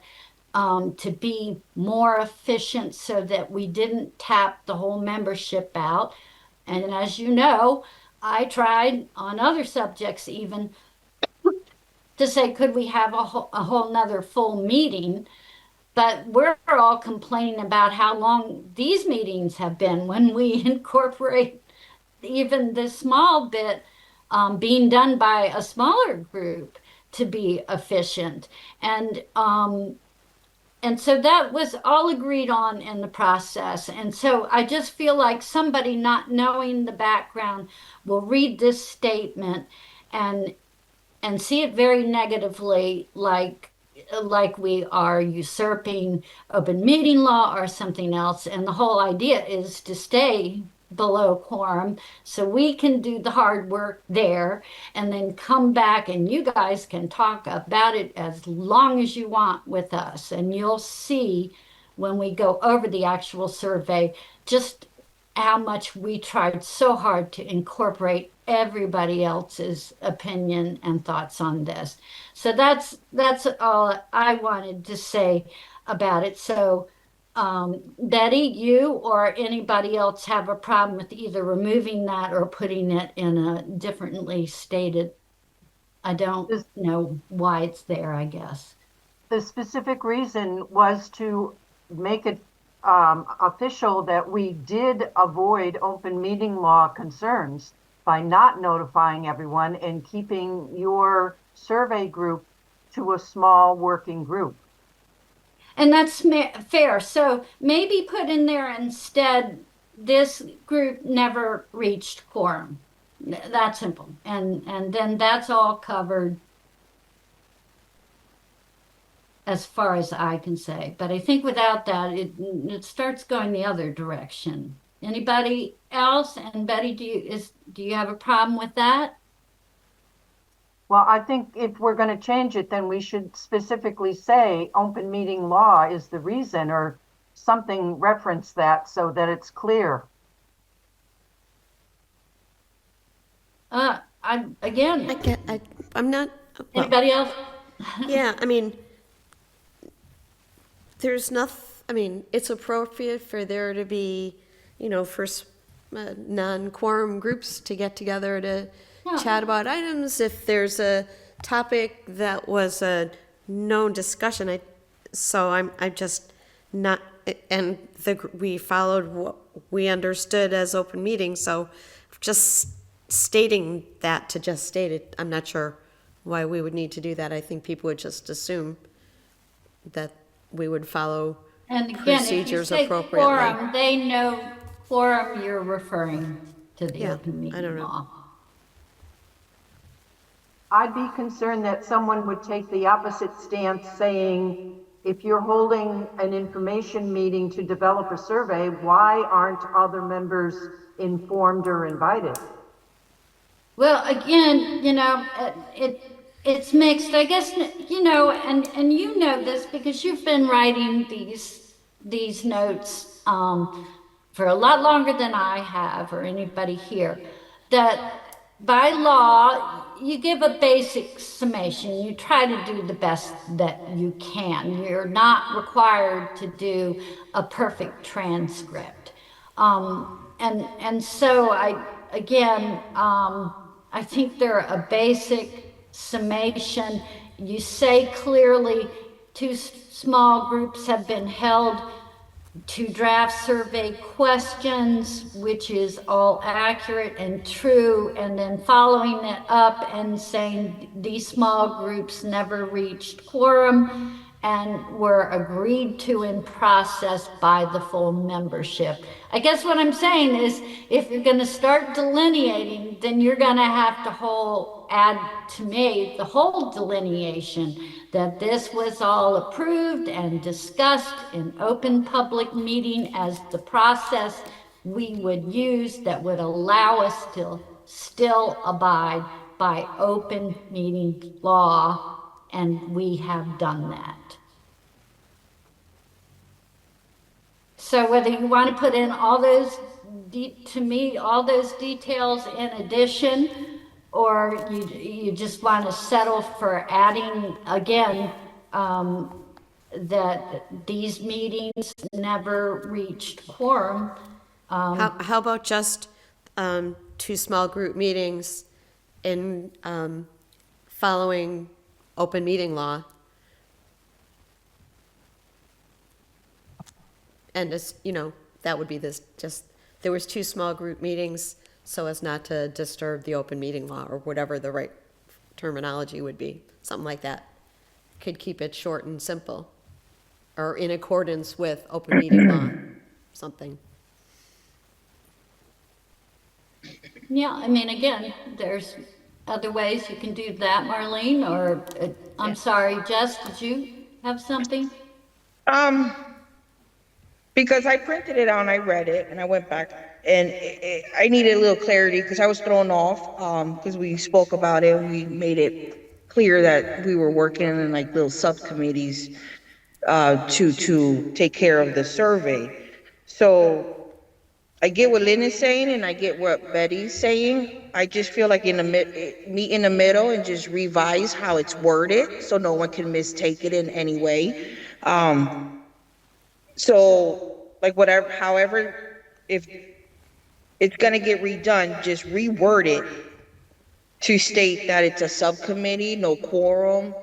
to be more efficient so that we didn't tap the whole membership out. And as you know, I tried on other subjects even to say, could we have a whole nother full meeting? But we're all complaining about how long these meetings have been when we incorporate even this small bit being done by a smaller group to be efficient. And so that was all agreed on in the process. And so I just feel like somebody not knowing the background will read this statement and and see it very negatively, like we are usurping open meeting law or something else. And the whole idea is to stay below quorum so we can do the hard work there and then come back and you guys can talk about it as long as you want with us. And you'll see when we go over the actual survey just how much we tried so hard to incorporate everybody else's opinion and thoughts on this. So that's all I wanted to say about it. So Betty, you or anybody else have a problem with either removing that or putting it in a differently stated? I don't This- know why it's there, I guess. The specific reason was to make it official that we did avoid open meeting law concerns by not notifying everyone and keeping your survey group to a small working group. And that's fair. So maybe put in there instead, this group never reached quorum. That's simple. And then that's all covered as far as I can say. But I think without that, it starts going the other direction. Anybody else? And Betty, do you have a problem with that? Well, I think if we're going to change it, then we should specifically say open meeting law is the reason or something reference that so that it's clear. I again, I'm not, well, anybody else? yeah, I mean, there's nothing, I mean, it's appropriate for there to be, for non-quorum groups to get together to Yeah. chat about items. If there's a topic that was a known discussion, I'm just not, and we followed what we understood as open meeting, so just stating that to just state it, I'm not sure why we would need to do that. I think people would just assume that we would follow And again, if you procedures say appropriately. quorum, they know quorum you're referring to the Yeah, open I meeting don't know. law. I'd be concerned that someone would take the opposite stance saying if you're holding an information meeting to develop a survey, why aren't other members informed or invited? Well, again, it's mixed. I guess, and you know this because you've been writing these notes for a lot longer than I have or anybody here. That by law, you give a basic summation. You try to do the best that you can. You're not required to do a perfect transcript. And so I think they're a basic summation. You say clearly two small groups have been held to draft survey questions, which is all accurate and true, and then following it up and saying these small groups never reached quorum and were agreed to in process by the full membership. I guess what I'm saying is if you're going to start delineating, then you're going to have to add to me the whole delineation that this was all approved and discussed in open public meeting as the process we would use that would allow us to still abide by open meeting law, and we have done that. So whether you want to put in all those, to me, all those details in addition, or you just want to settle for adding again, that these meetings never reached quorum. How about just two small group meetings in following open meeting law? And that would be there was two small group meetings so as not to disturb the open meeting law or whatever the right terminology would be, something like that. Could keep it short and simple or in accordance with open meeting law, something. Yeah, I mean, again, there's other ways you can do that, Marlene, or I'm sorry, Jess, did you have something? Because I printed it out and I read it and I went back and I needed a little clarity because I was thrown off, because we spoke about it. We made it clear that we were working in like little subcommittees, to take care of the survey. So I get what Lynn is saying and I get what Betty's saying. I just feel like meet in the middle and just revise how it's worded so no one can mistake it in any way. So like whatever, however, if it's gonna get redone, just reword it to state that it's a subcommittee, no quorum.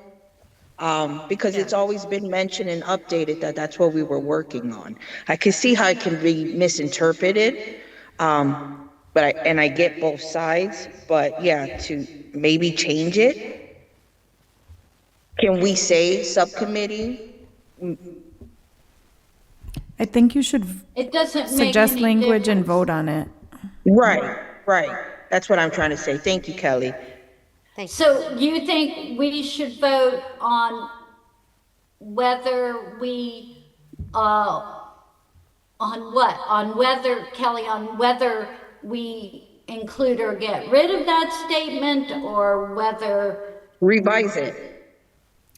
Because it's always been mentioned and updated that that's what we were working on. I can see how it can be misinterpreted. But I get both sides, but yeah, to maybe change it. Can we say subcommittee? I think you should It doesn't make suggest any language and difference. vote on it. Right, right. That's what I'm trying to say. Thank you, Kelly. Thank you. So you think we should vote on whether we, on what? On whether, Kelly, on whether we include or get rid of that statement or whether, Revise it.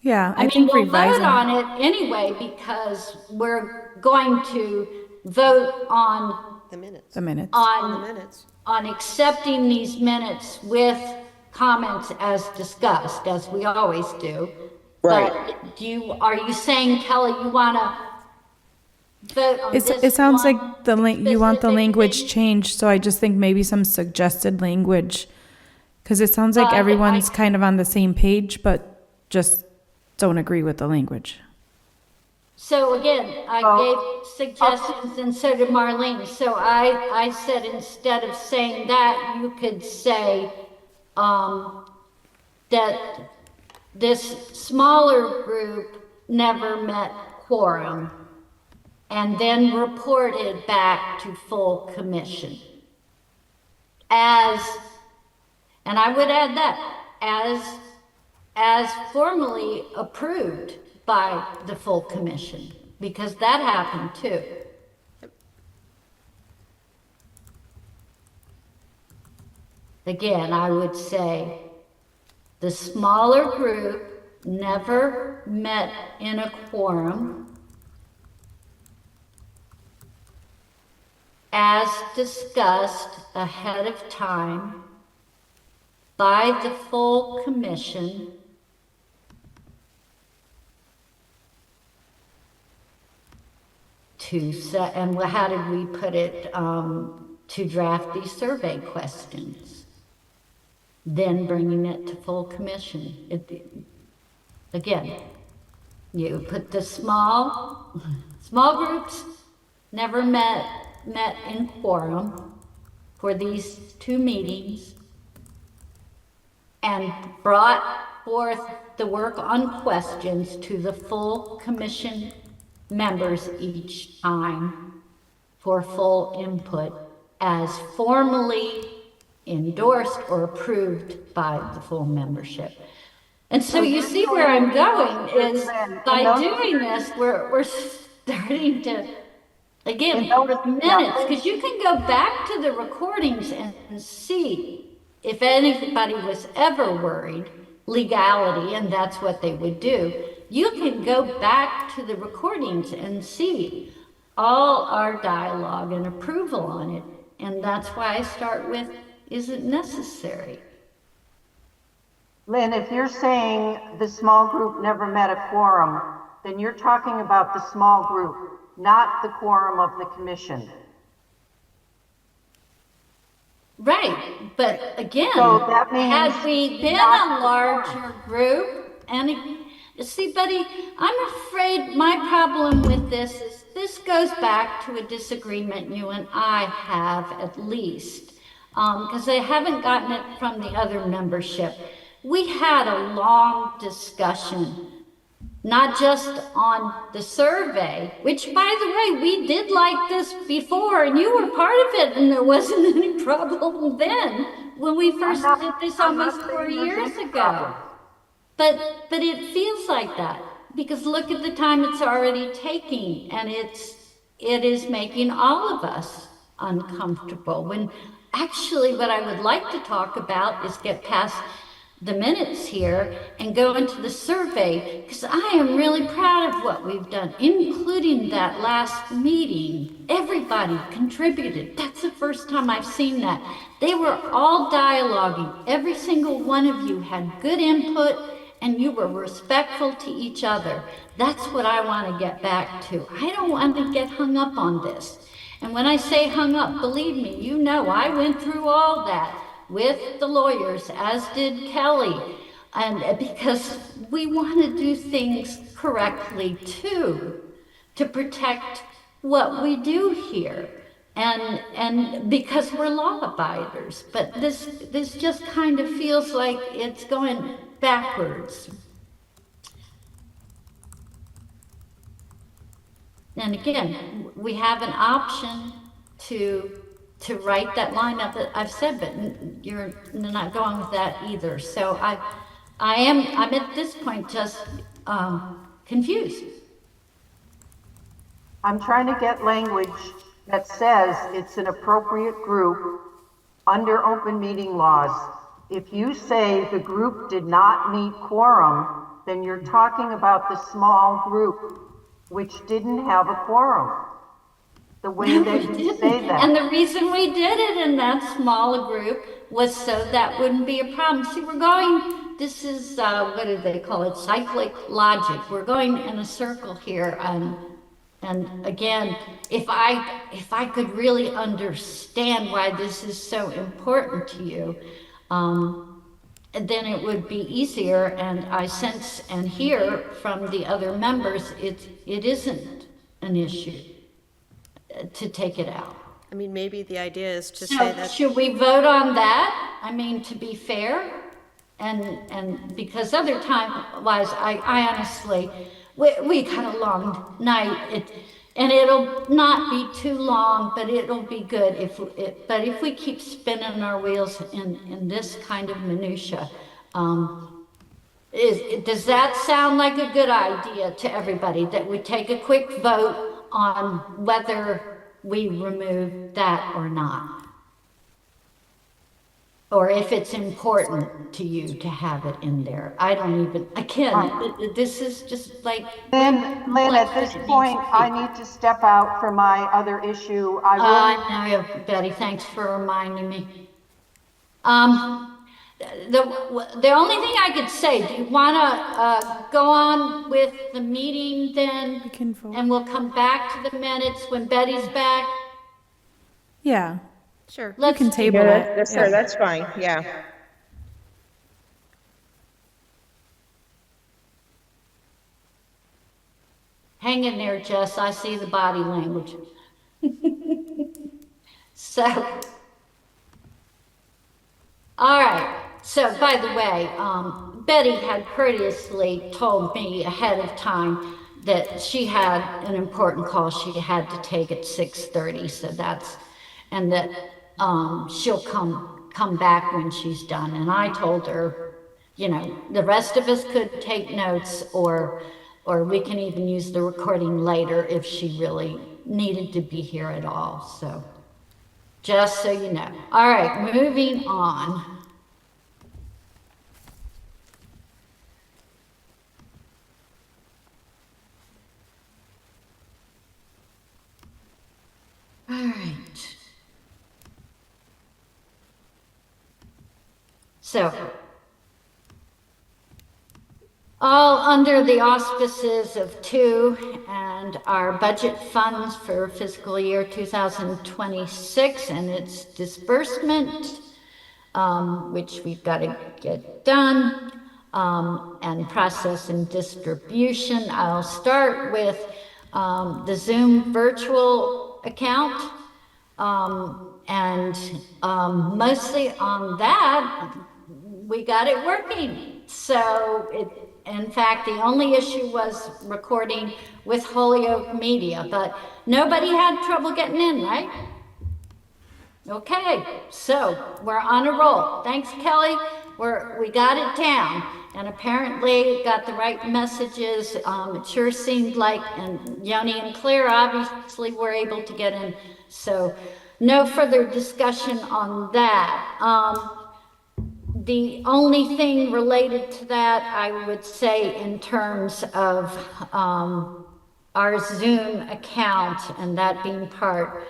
Yeah, I mean, think we'll vote revising. on it anyway because we're going to vote on, The minutes. The minutes. The minutes. on accepting these minutes with comments as discussed, as we always do. Right. But are you saying, Kelly, you want to vote on this It sounds one like you want the specific language thing? changed, so I just think maybe some suggested language. Because it sounds like Well, everyone's kind of on the same page, but just don't agree with the language. So again, I gave suggestions and so did Marlene. So I said instead of saying that, you could say that this smaller group never met quorum and then reported back to full commission as, and I would add that, as formally approved by the full commission, because that happened too. Again, I would say the smaller group never met in a quorum as discussed ahead of time by the full commission to set, and how did we put it, to draft these survey questions, then bringing it to full commission. Again, you put the small groups never met in quorum for these two meetings and brought forth the work on questions to the full commission members each time for full input as formally endorsed or approved by the full membership. And so you see where I'm going is by doing this, we're starting to, again, minutes, because you can go back to the recordings and see if anybody was ever worried, legality, and that's what they would do. You can go back to the recordings and see all our dialogue and approval on it. And that's why I start with, is it necessary? Lynn, if you're saying the small group never met a quorum, then you're talking about the small group, not the quorum of the commission. Right, but again, So that means had we been not a larger group, and see, buddy, I'm afraid my problem with this is this goes back to a disagreement you and I have at least, because I haven't gotten it from the other membership. We had a long discussion, not just on the survey, which, by the way, we did like this before, and you were part of it, and there wasn't any problem then when we first did this almost 4 years ago. But it feels like that, because look at the time it's already taking, and it is making all of us uncomfortable. When actually what I would like to talk about is get past the minutes here and go into the survey, because I am really proud of what we've done, including that last meeting. Everybody contributed. That's the first time I've seen that. They were all dialoguing. Every single one of you had good input, and you were respectful to each other. That's what I want to get back to. I don't want to get hung up on this. And when I say hung up, believe me, you know I went through all that with the lawyers, as did Kelly, and because we want to do things correctly too, to protect what we do here, and because we're law abiders. But this just kind of feels like it's going backwards. And again, we have an option to write that line up that I've said, but you're not going with that either. So I'm at this point just confused. I'm trying to get language that says it's an appropriate group under open meeting laws. If you say the group did not meet quorum, then you're talking about the small group, which didn't have a quorum. The way that you say that. And the reason we did it in that small group was so that wouldn't be a problem. See, we're going, this is, what do they call it? Cyclic logic. We're going in a circle here. And again, if I could really understand why this is so important to you, then it would be easier. And I sense and hear from the other members, it isn't an issue to take it out. I mean, maybe the idea is to So say that. should we vote on that? I mean, to be fair, and because other time wise, I honestly, we got a long night. And it'll not be too long, but it'll be good but if we keep spinning our wheels in this kind of minutia, Does that sound like a good idea to everybody, that we take a quick vote on whether we remove that or not? Or if it's important to you to have it in there. I don't even, this is just like way more Lynn, at complex than this it needs point, to I be. need to step out for my other issue. I will. I know, Betty, thanks for reminding me. The only thing I could say, do you want to go on with the meeting then? We can vote. And we'll come back to the minutes when Betty's back? Yeah, Sure. we can Let's do table Yeah, it. that's Yeah. sure, that's fine, yeah. hang in there, Jess. I see the body language. So, all right. So, by the way, Betty had courteously told me ahead of time that she had an important call she had to take at 6:30. So that's, and that she'll come back when she's done. And I told her, you know, the rest of us could take notes, or we can even use the recording later if she really needed to be here at all. So, just so you know. All right, moving on. All right. So, all under the auspices of two and our budget funds for fiscal year 2026 and its disbursement, which we've got to get done, and process and distribution. I'll start with the Zoom virtual account. And mostly on that, we got it working. So in fact, the only issue was recording with Holyoke Media, but nobody had trouble getting in, right? Okay, so we're on a roll. Thanks, Kelly. We got it down, and apparently got the right messages. It sure seemed like, and Yoni and Claire obviously were able to get in. So no further discussion on that. The only thing related to that, I would say, in terms of our Zoom account and that being part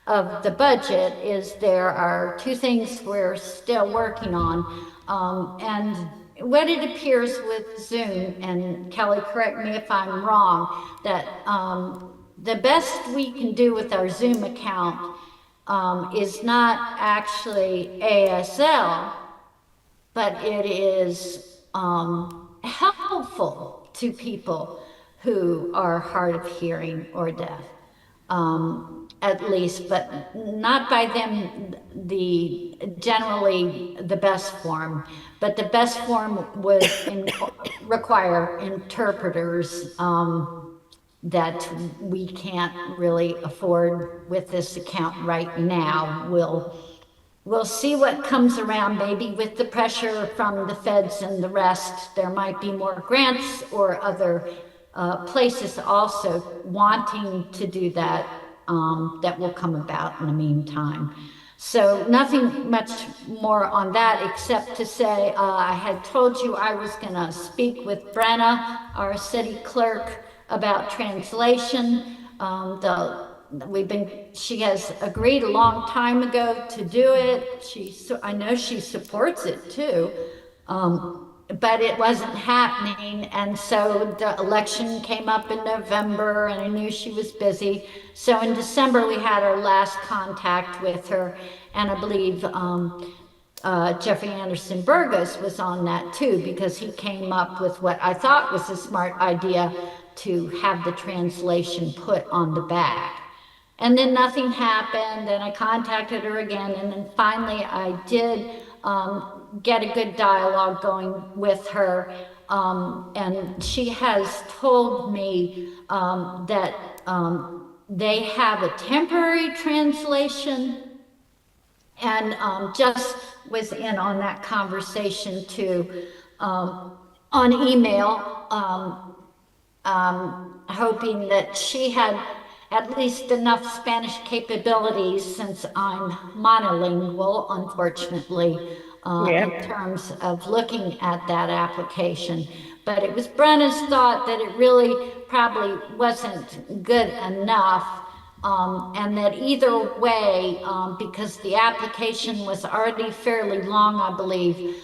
of the budget, is there are two things we're still working on. And what it appears with Zoom, and Kelly, correct me if I'm wrong, that the best we can do with our Zoom account is not actually ASL, but it is helpful to people who are hard of hearing or deaf, at least, but not by them generally the best form. But the best form would require interpreters that we can't really afford with this account right now. We'll see what comes around, maybe with the pressure from the feds and the rest. There might be more grants or other places also wanting to do that, that will come about in the meantime. So nothing much more on that, except to say I had told you I was going to speak with Brenna, our city clerk, about translation. She has agreed a long time ago to do it. I know she supports it too. But it wasn't happening, and so the election came up in November, and I knew she was busy. So in December, we had our last contact with her, and I believe Jeffrey Anderson Burgos was on that too, because he came up with what I thought was a smart idea to have the translation put on the back. And then nothing happened, and I contacted her again, and then finally I did get a good dialogue going with her. And she has told me that they have a temporary translation, and just was in on that conversation too. on email, hoping that she had at least enough Spanish capabilities since I'm monolingual, unfortunately, Yeah. in terms of looking at that application. But it was Brenna's thought that it really probably wasn't good enough. And that either way, because the application was already fairly long, I believe,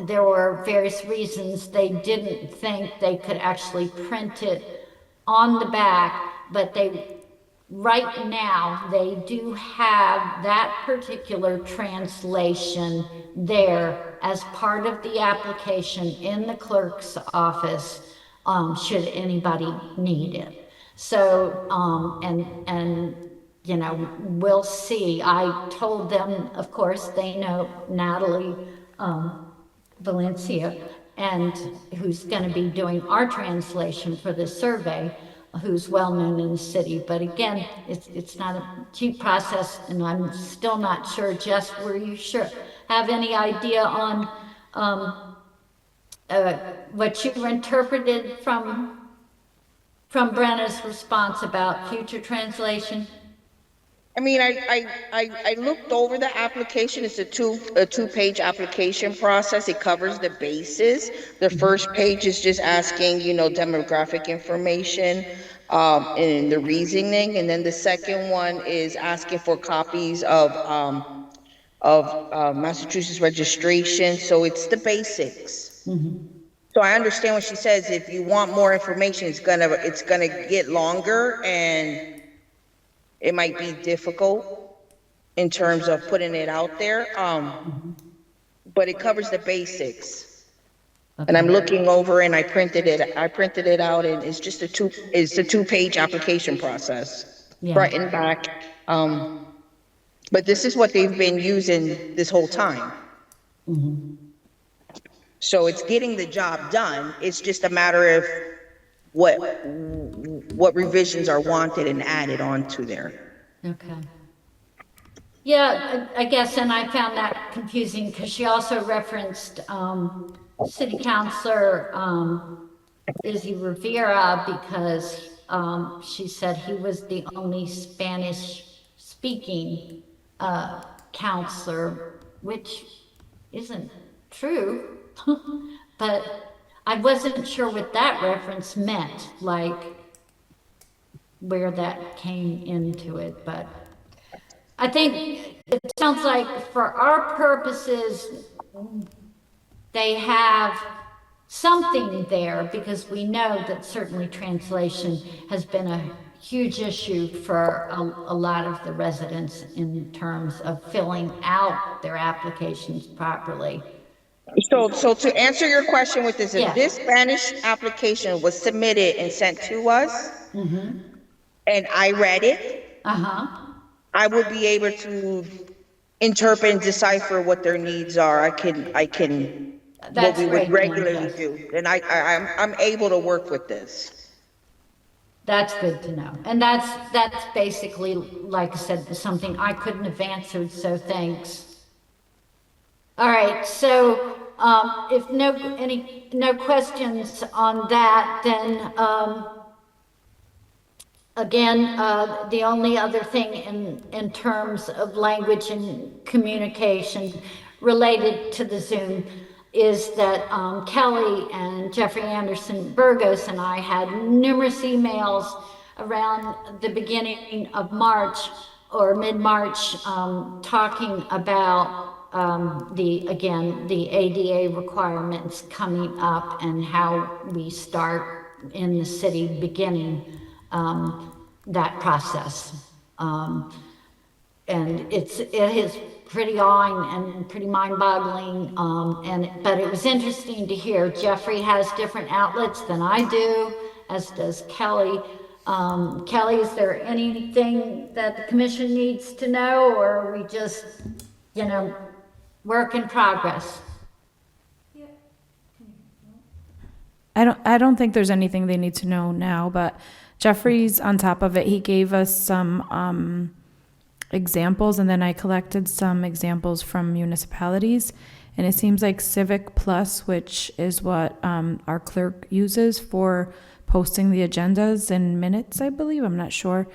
there were various reasons they didn't think they could actually print it on the back, but right now, they do have that particular translation there as part of the application in the clerk's office, should anybody need it. So, you know, we'll see. I told them, of course, they know Natalie, Valencia, and who's going to be doing our translation for this survey, who's well known in the city. But again, it's not a cheap process, and I'm still not sure. Jess, were you sure have any idea on what you interpreted from Brenna's response about future translation? I mean, I looked over the application. It's a two-page application process. It covers the bases. The first page is just asking, demographic information, and the reasoning. And then the second one is asking for copies of Massachusetts registration. So it's the basics. So I understand what she says. If you want more information, it's gonna get longer and it might be difficult in terms of putting it out there. But it covers the basics. And I'm looking over and I printed it out and it's a two-page application process, front Yeah. and back. But this is what they've been using this whole time. So it's getting the job done. It's just a matter of what revisions are wanted and added onto there. Okay. Yeah, I guess, and I found that confusing because she also referenced City Councilor Izzy Rivera because she said he was the only Spanish speaking counselor, which isn't true. But I wasn't sure what that reference meant, like where that came into it, but I think it sounds like for our purposes, they have something there because we know that certainly translation has been a huge issue for a lot of the residents in terms of filling out their applications properly. So to answer your question with this, if Yeah. this Spanish application was submitted and sent to us, and I read it, Uh-huh. I would be able to interpret and decipher what their needs are. What That's we would great to know, regularly Jess. do. And I'm able to work with this. That's good to know. And that's basically, like I said, something I couldn't have answered, so thanks. All right, so if no questions on that, then again, the only other thing in terms of language and communication related to the Zoom is that Kelly and Jeffrey Anderson Burgos and I had numerous emails around the beginning of March or mid-March talking about the ADA requirements coming up and how we start in the city beginning that process. And it is pretty awing and pretty mind-boggling. But it was interesting to hear Jeffrey has different outlets than I do, as does Kelly. Kelly, is there anything that the commission needs to know, or are we just, work in progress? I don't think there's anything they need to know now, but Jeffrey's on top of it. He gave us some examples, and then I collected some examples from municipalities, And it seems like Civic Plus, which is what our clerk uses for posting the agendas and minutes, I believe, I'm not sure,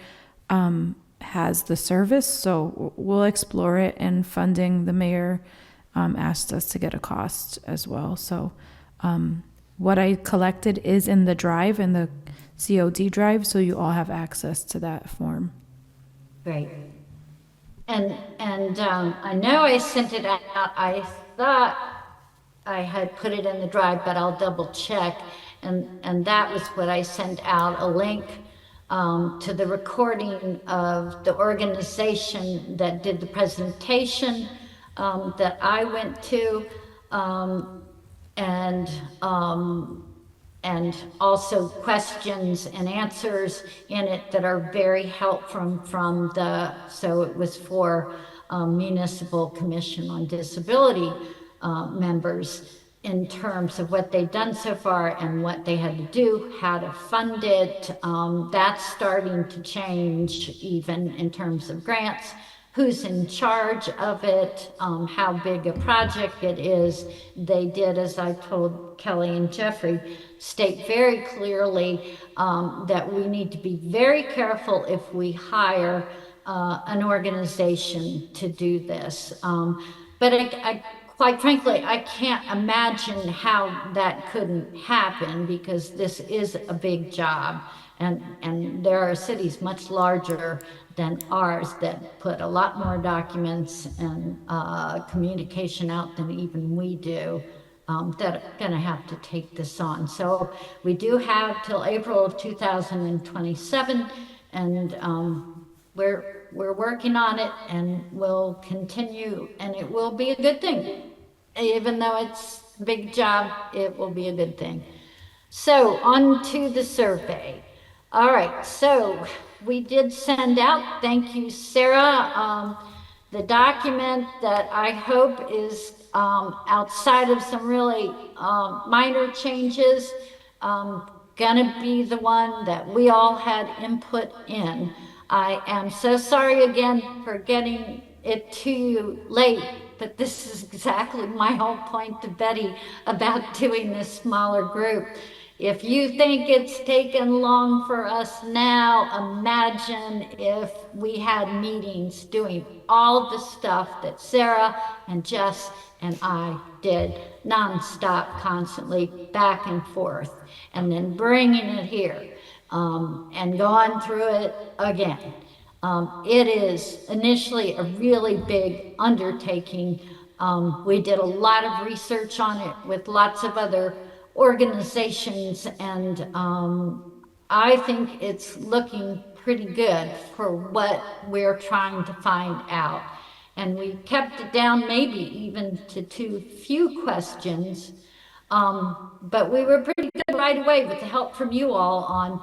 has the service. So we'll explore it, and funding, the mayor asked us to get a cost as well. So what I collected is in the drive, in the COD drive, so you all have access to that form. Great. And I know I sent it out. I thought I had put it in the drive, but I'll double check. And that was what I sent out, a link to the recording of the organization that did the presentation that I went to. And and also questions and answers in it that are very helpful from so it was for Municipal Commission on Disability members in terms of what they've done so far and what they had to do, how to fund it. That's starting to change even in terms of grants, who's in charge of it, how big a project it is. They did, as I told Kelly and Jeffrey, state very clearly that we need to be very careful if we hire an organization to do this. But quite frankly, I can't imagine how that couldn't happen, because this is a big job. And there are cities much larger than ours that put a lot more documents and communication out than even we do, that are going to have to take this on. So we do have till April of 2027, and we're working on it, and we'll continue, and it will be a good thing. Even though it's a big job, it will be a good thing. So on to the survey. All right, so we did send out, thank you, Sarah, the document that I hope is outside of some really minor changes, gonna be the one that we all had input in. I am so sorry again for getting it to you late, but this is exactly my whole point to Betty about doing this smaller group. If you think it's taken long for us now, imagine if we had meetings doing all the stuff that Sarah and Jess and I did nonstop, constantly back and forth, and then bringing it here and going through it again. It is initially a really big undertaking. We did a lot of research on it with lots of other organizations, and I think it's looking pretty good for what we're trying to find out. And we kept it down maybe even to too few questions. But we were pretty good right away with the help from you all on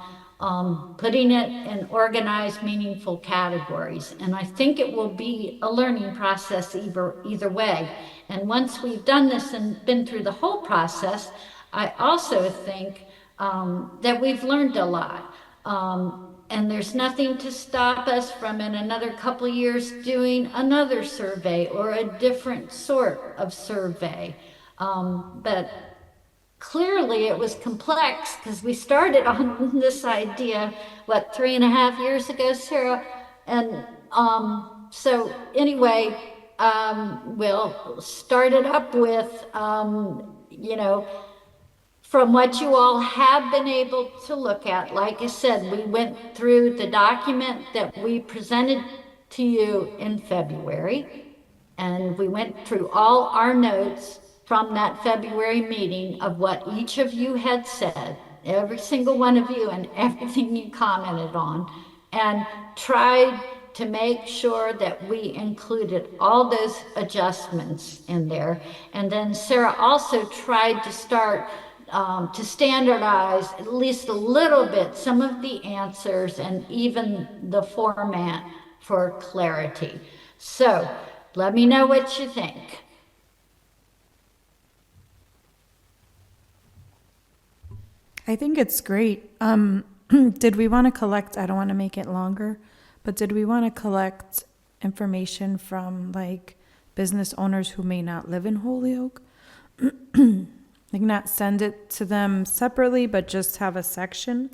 putting it in organized, meaningful categories. And I think it will be a learning process either way. And once we've done this and been through the whole process, I also think that we've learned a lot. And there's nothing to stop us from in another couple years doing another survey or a different sort of survey. But clearly it was complex because we started on this idea, what, 3.5 years ago, Sarah? And so anyway, we'll start it up with, from what you all have been able to look at. Like I said, we went through the document that we presented to you in February, and we went through all our notes from that February meeting of what each of you had said, every single one of you, and everything you commented on, and tried to make sure that we included all those adjustments in there. And then Sarah also tried to start to standardize at least a little bit some of the answers and even the format for clarity. So let me know what you think. I think it's great. Did we want to collect, I don't want to make it longer, but did we want to collect information from like business owners who may not live in Holyoke. Like not send it to them separately, but just have a section.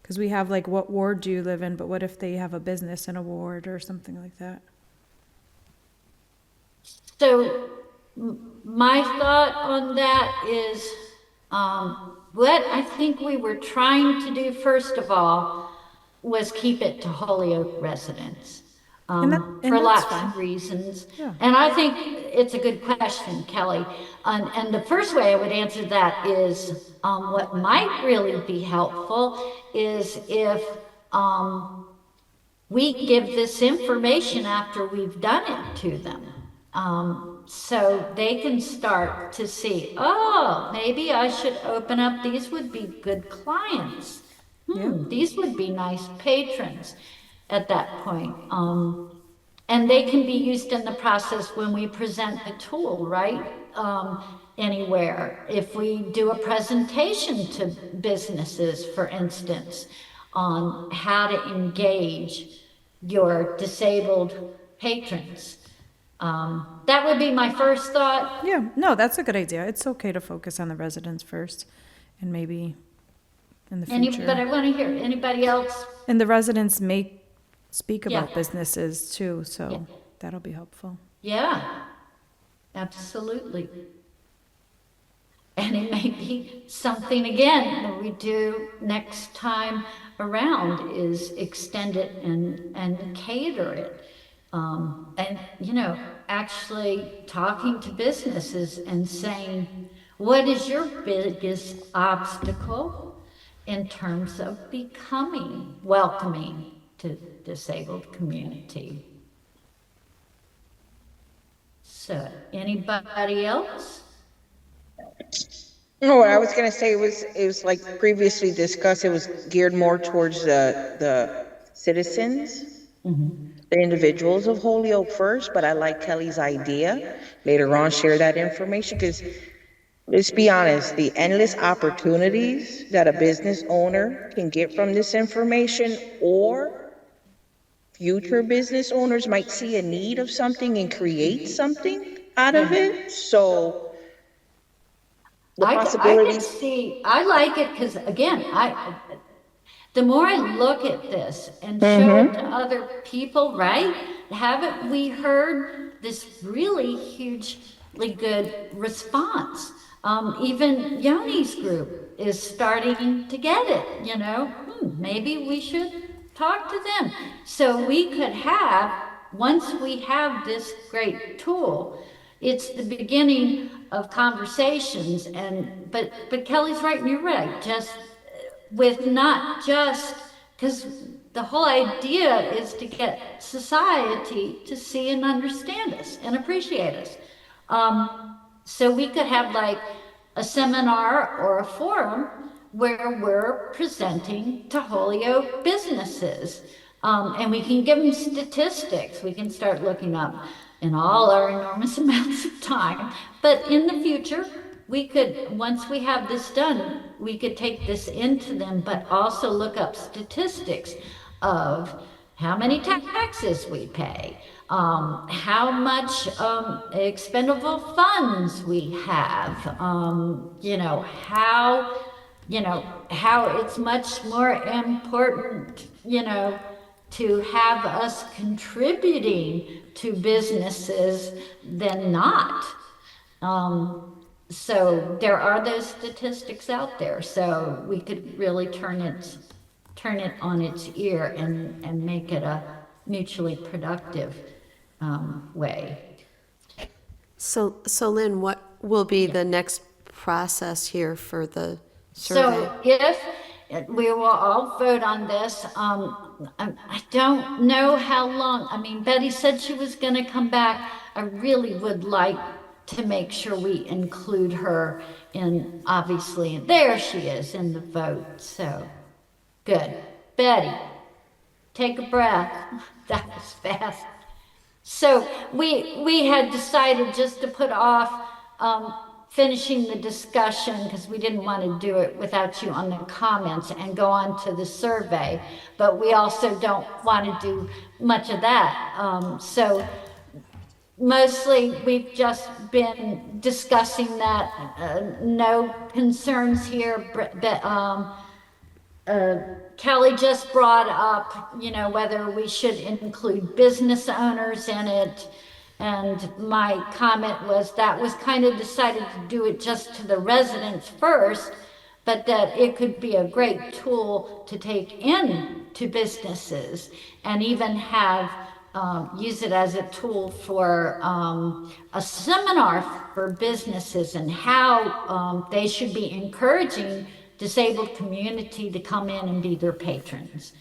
Because we have like, what ward do you live in? But what if they have a business in a ward or something like that? So my thought on that is, what I think we were trying to do first of all was keep it to Holyoke residents, for And that's lots fine. of reasons. Yeah. And I think it's a good question, Kelly. And the first way I would answer that is, what might really be helpful is if, we give this information after we've done it to them. So they can start to see, oh, maybe I should open up, these would be good clients. Yeah. These would be nice patrons at that point. And they can be used in the process when we present the tool, right? Anywhere. If we do a presentation to businesses, for instance, on how to engage your disabled patrons. That would be my first thought. Yeah, no, that's a good idea. It's okay to focus on the residents first and maybe in the But I future. want to hear anybody else. And the residents may speak about Yeah. businesses too, Yeah. so that'll be helpful. Yeah, absolutely. And it may be something again that we do next time around is extend it and cater it. And, actually talking to businesses and saying, what is your biggest obstacle in terms of becoming welcoming to disabled community? So, anybody else? No, what I was gonna say was, it was like previously discussed, it was geared more towards the citizens, the individuals of Holyoke first, but I like Kelly's idea. Later on, share that information, because let's be honest, the endless opportunities that a business owner can get from this information, or future business owners might see a need of something and create something out of it. So the I could possibilities. see, I like it because again, the more I look at this and show it to Mm-hmm. other people, right? Haven't we heard this really hugely good response? Even Yoni's group is starting to get it. Maybe we should talk to them. So we could have, once we have this great tool, it's the beginning of conversations. But Kelly's right and you're right. Just with not just, because the whole idea is to get society to see and understand us and appreciate us. So we could have like a seminar or a forum where we're presenting to Holyoke businesses. And we can give them statistics. We can start looking up in all our enormous amounts of time. But in the future, we could, once we have this done, we could take this into them, but also look up statistics of how many taxes we pay, how much expendable funds we have, how it's much more important, to have us contributing to businesses than not. So there are those statistics out there, so we could really turn it on its ear and make it a mutually productive way. So Lynn, what will be the next process here for the survey? So if we will all vote on this, I don't know how long. I mean, Betty said she was going to come back. I really would like to make sure we include her in, obviously, there she is in the vote. So good. Betty, take a breath. That was fast. So we had decided just to put off finishing the discussion because we didn't want to do it without you on the comments and go on to the survey. But we also don't want to do much of that. So mostly we've just been discussing that, no concerns here, but, uh, Kelly just brought up, whether we should include business owners in it. And my comment was that was kind of decided to do it just to the residents first, but that it could be a great tool to take in to businesses and even have use it as a tool for a seminar for businesses and how they should be encouraging disabled community to come in and be their patrons.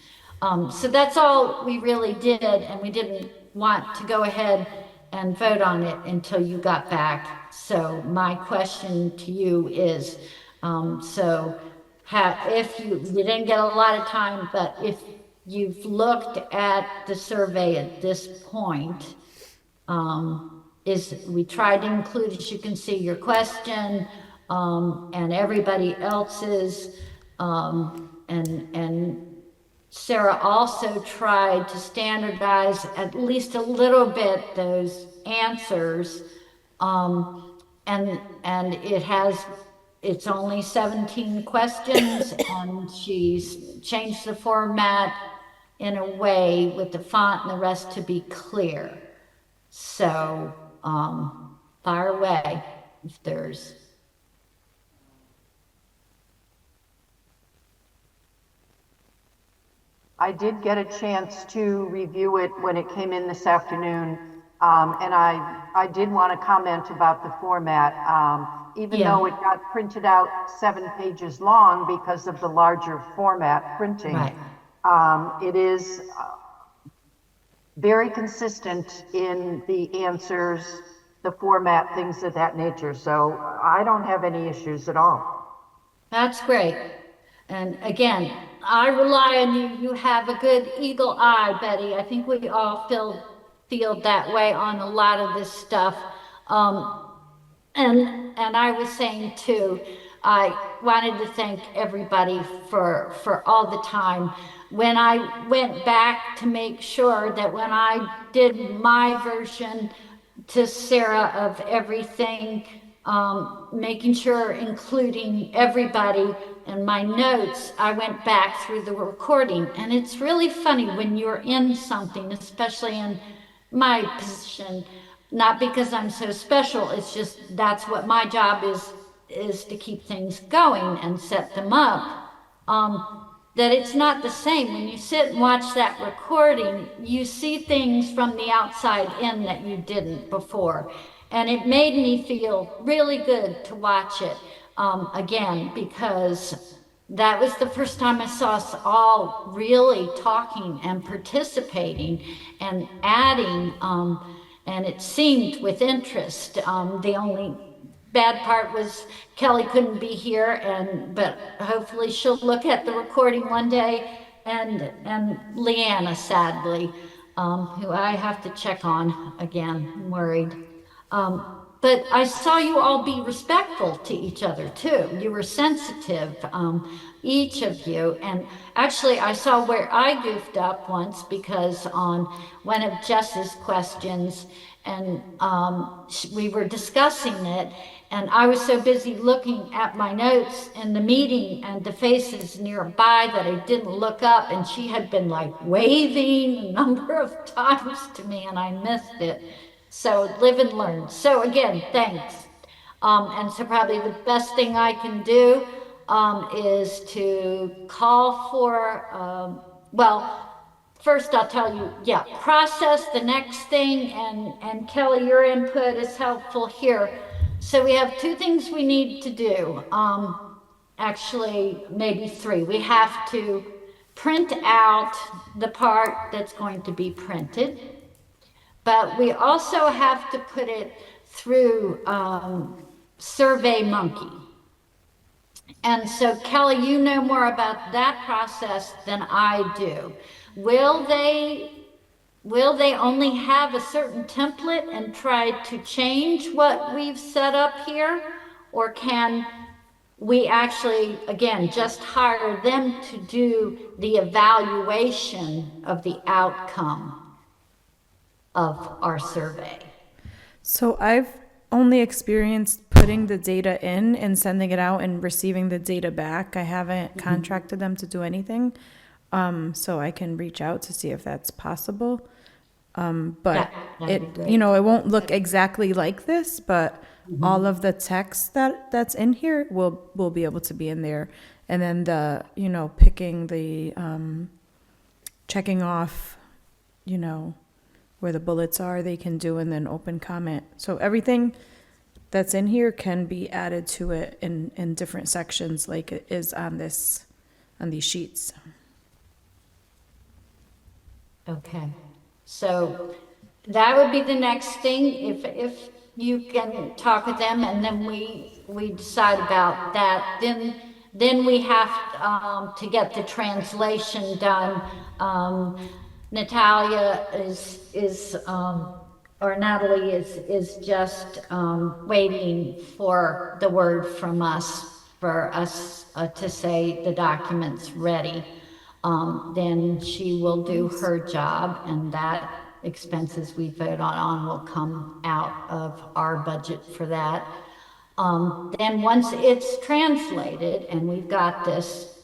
So that's all we really did, and we didn't want to go ahead and vote on it until you got back. So my question to you is, if you didn't get a lot of time, but if you've looked at the survey at this point, we tried to include, as you can see, your question, and everybody else's, and Sarah also tried to standardize at least a little bit those answers. And it's only 17 questions, and she's changed the format in a way with the font and the rest to be clear. So, fire away if there's. I did get a chance to review it when it came in this afternoon. And I did want to comment about the format. Even Yeah. though it got printed out 7 pages long because of the larger format printing, Right. it is very consistent in the answers, the format, things of that nature. So I don't have any issues at all. That's great. And again, I rely on you. You have a good eagle eye, Betty. I think we all feel that way on a lot of this stuff. And I was saying too, I wanted to thank everybody for all the time. When I went back to make sure that when I did my version to Sarah of everything, making sure, including everybody in my notes, I went back through the recording. And it's really funny when you're in something, especially in my position, not because I'm so special, it's just that's what my job is to keep things going and set them up. That it's not the same. When you sit and watch that recording, you see things from the outside in that you didn't before. And it made me feel really good to watch it again, because that was the first time I saw us all really talking and participating and adding, and it seemed with interest. The only bad part was Kelly couldn't be here, but hopefully she'll look at the recording one day, and Leanna, sadly, who I have to check on again. I'm worried. But I saw you all be respectful to each other too. You were sensitive, each of you. And actually, I saw where I goofed up once because on one of Jess's questions, and we were discussing it, and I was so busy looking at my notes in the meeting and the faces nearby that I didn't look up, and she had been like waving a number of times to me, and I missed it. So live and learn. So again, thanks. And so probably the best thing I can do is to call for, well, first I'll tell you, yeah, process the next thing, and Kelly, your input is helpful here. So we have 2 things we need to do. Actually, maybe 3. We have to print out the part that's going to be printed. But we also have to put it through Survey Monkey. And so, Kelly, you know more about that process than I do. Will they only have a certain template and try to change what we've set up here? Or can we actually, again, just hire them to do the evaluation of the outcome of our survey? So I've only experienced putting the data in and sending it out and receiving the data back. I haven't contracted them to do anything. So I can reach out to see if that's possible. But that'd be it, great. you know, it won't look exactly like this, but all of the text that's in here will be able to be in there. And then the, you know, picking the, checking off, you know, where the bullets are, they can do, and then open comment. So everything that's in here can be added to it in different sections like it is on these sheets. Okay, so that would be the next thing, if you can talk with them, and then we decide about that, then we have, to get the translation done. Natalia or Natalie is just, waiting for the word from us, for us, to say the document's ready. Then she will do her job, and that expenses we vote on will come out of our budget for that. Then once it's translated and we've got this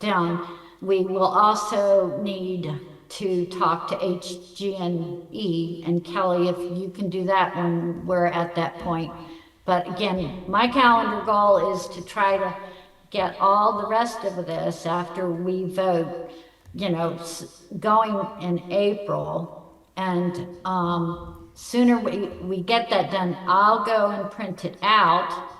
down, we will also need to talk to HGNE, and Kelly, if you can do that when we're at that point. But again, my calendar goal is to try to get all the rest of this after we vote, going in April. And sooner we get that done, I'll go and print it out.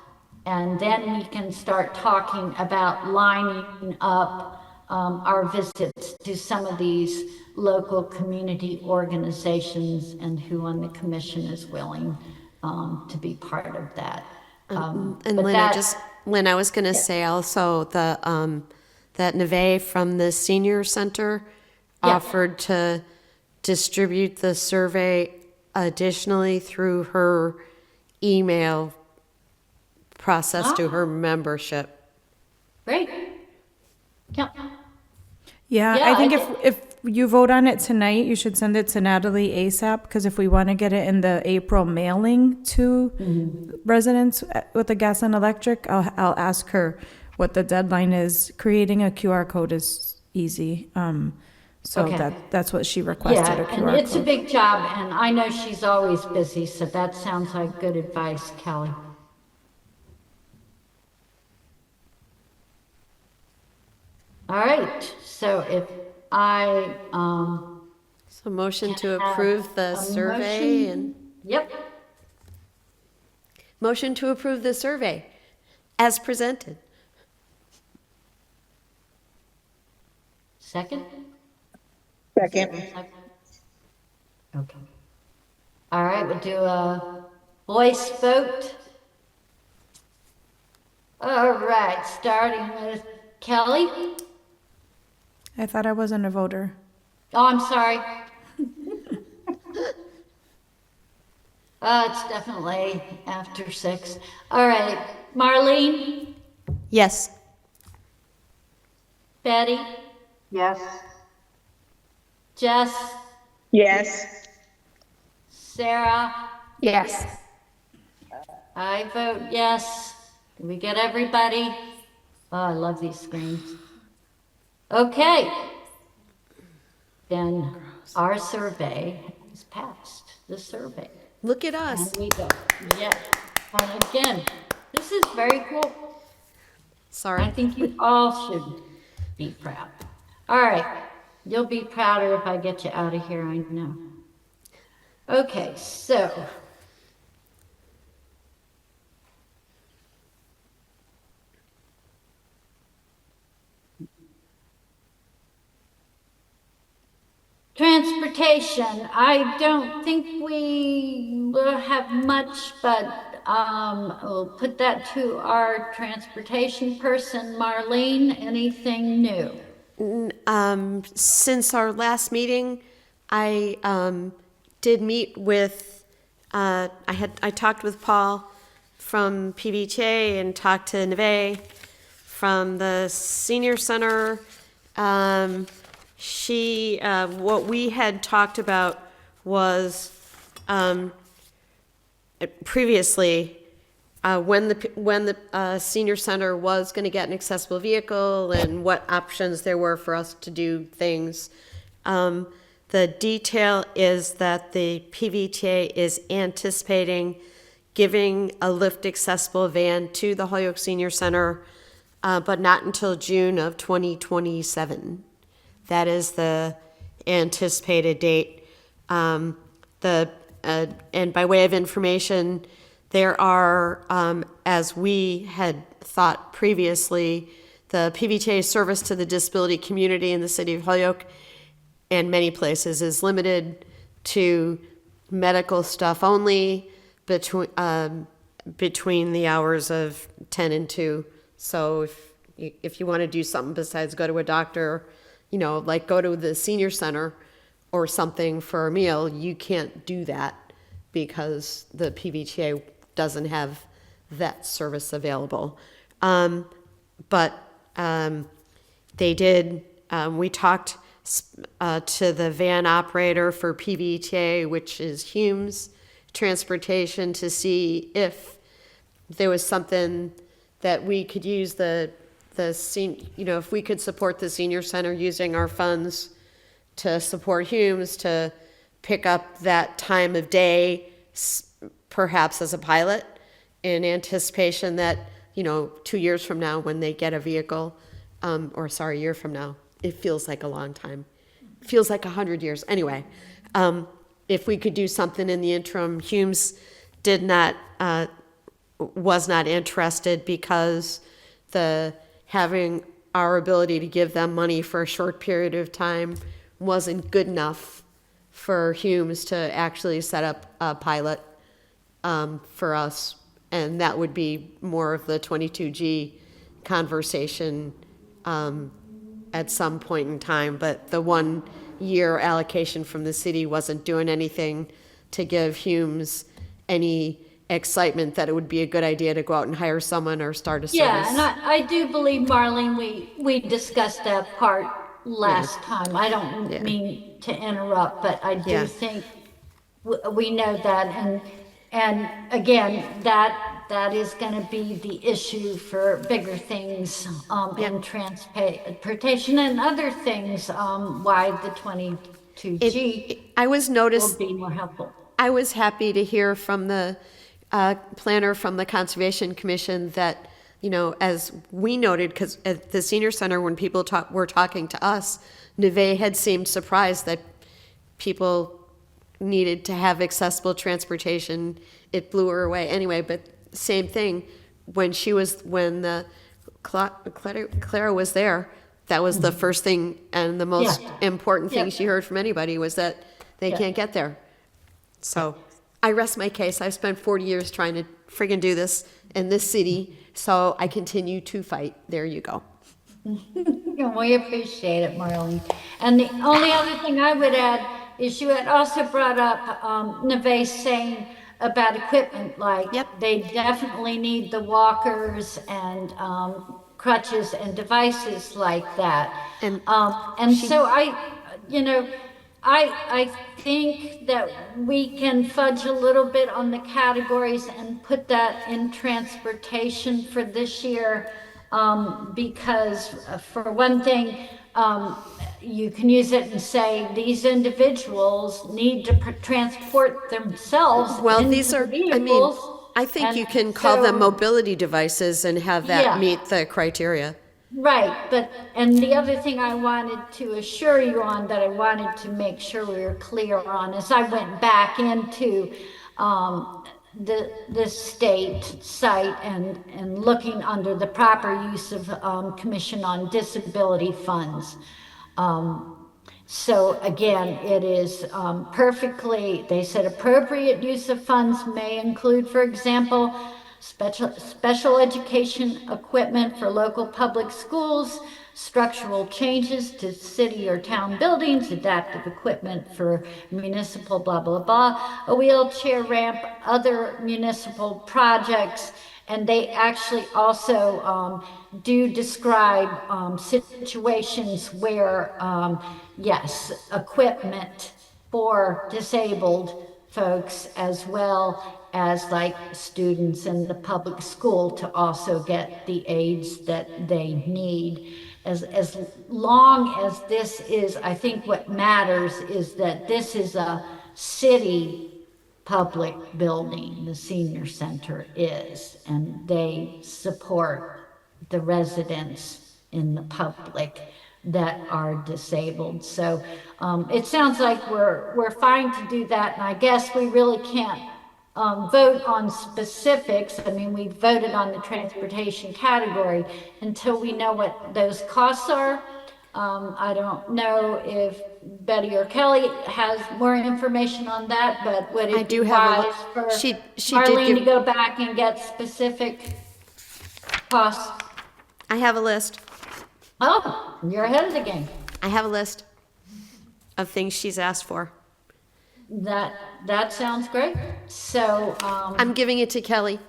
And then we can start talking about lining up, our visits to some of these local community organizations, and who on the commission is willing, to be part of that. And But Lynn, I was going to say also that Neve from the senior center Yeah. offered to distribute the survey additionally through her email process to her membership. Great. Yeah. Yeah, Yeah, I think I if you vote on it tonight, you should send it to Natalie ASAP, because if we want to get it in the April mailing to residents with the gas and electric, I'll ask her what the deadline is. Creating a QR code is easy. So Okay. that's what she requested, Yeah, a and QR it's a code. big job, and I know she's always busy, so that sounds like good advice, Kelly. All right, so if I, So motion to have approve the a survey motion. and Yep, motion to approve the survey as presented. second? Second. Okay. All right, we'll do a voice vote. All right, starting with Kelly. I thought I wasn't a voter. Oh, I'm sorry. It's definitely after 6. All right, Marlene, Yes. Betty, Yes, Jess, Yes. Sarah. Yes. I vote yes. Did we get everybody? Oh, I love these screens. Okay. Then our survey is passed, the survey. Look at us. And we go, yeah. And again, this is very cool. Sorry. I think you all should be proud. All right. You'll be prouder if I get you out of here, I know. Okay, so. Transportation, I don't think we will have much, but we'll put that to our transportation person, Marlene. Anything new? Since our last meeting, I did meet with, I talked with Paul from PVTA and talked to Neve from the senior center. What we had talked about was previously, when the senior center was going to get an accessible vehicle and what options there were for us to do things. The detail is that the PVTA is anticipating giving a lift accessible van to the Holyoke Senior Center, but not until June of 2027. That is the anticipated date. And by way of information, there are, as we had thought previously, the PVTA service to the disability community in the city of Holyoke and many places is limited to medical stuff only between the hours of 10 and 2. So if you want to do something besides go to a doctor, like go to the senior center or something for a meal, you can't do that because the PVTA doesn't have that service available. But they did, we talked to the van operator for PVTA, which is Humes Transportation, to see if there was something that we could use if we could support the senior center using our funds to support Humes to pick up that time of day, perhaps as a pilot, in anticipation that, 2 years from now when they get a vehicle, a year from now, it feels like a long time. It feels like 100 years. Anyway, if we could do something in the interim, Humes was not interested because having our ability to give them money for a short period of time wasn't good enough for Humes to actually set up a pilot for us, and that would be more of the 22G conversation at some point in time. But the 1 year allocation from the city wasn't doing anything to give Humes any excitement that it would be a good idea to go out and hire someone or start a service. Yeah, and I do believe, Marlene, we discussed that part last time. I don't Yeah. mean to interrupt, but I do Yeah. think we know that, and again, that is going to be the issue for bigger things in transportation and other things, why the 22G I was will be more helpful. I was happy to hear from the planner from the Conservation Commission that, as we noted, because at the senior center, when people were talking to us, Neve had seemed surprised that people needed to have accessible transportation. It blew her away. Anyway, but same thing, when the Clara was there, that was the first thing and the most important thing she heard from anybody was that they can't get there. So I rest my case. I've spent 40 years trying to friggin' do this in this city, so I continue to fight. There you go. We appreciate it, Marlene. And the only other thing I would add is you had also brought up Neve saying about equipment, like they definitely need the walkers and crutches and devices like that. And so I think that we can fudge a little bit on the categories and put that in transportation for this year, because for one thing, you can use it and say these individuals need to transport themselves These into are, the vehicles. I think And you can call them so- mobility devices and have that Yeah. meet the criteria. Right, and the other thing I wanted to assure you on, that I wanted to make sure we were clear on, is I went back into the state site and looking under the proper use of Commission on Disability funds. So again, it is perfectly, they said appropriate use of funds may include, for example, special education equipment for local public schools, structural changes to city or town buildings, adaptive equipment for municipal blah, blah, blah, a wheelchair ramp, other municipal projects. And they actually also do describe situations where, yes, equipment for disabled folks as well as like students in the public school to also get the aids that they need. As long as this is, I think what matters is that this is a city public building, the senior center is, and they support the residents in the public that are disabled. So it sounds like we're fine to do that, and I guess we really can't vote on specifics. I mean, we voted on the transportation category until we know what those costs are. I don't know if Betty or Kelly has more information on that, but would I it be do have a, wise for she did Marlene to give, go back and get specific costs? I have a list. Oh, you're ahead of the game. I have a list of things she's asked for. That sounds great. So, I'm giving it to Kelly.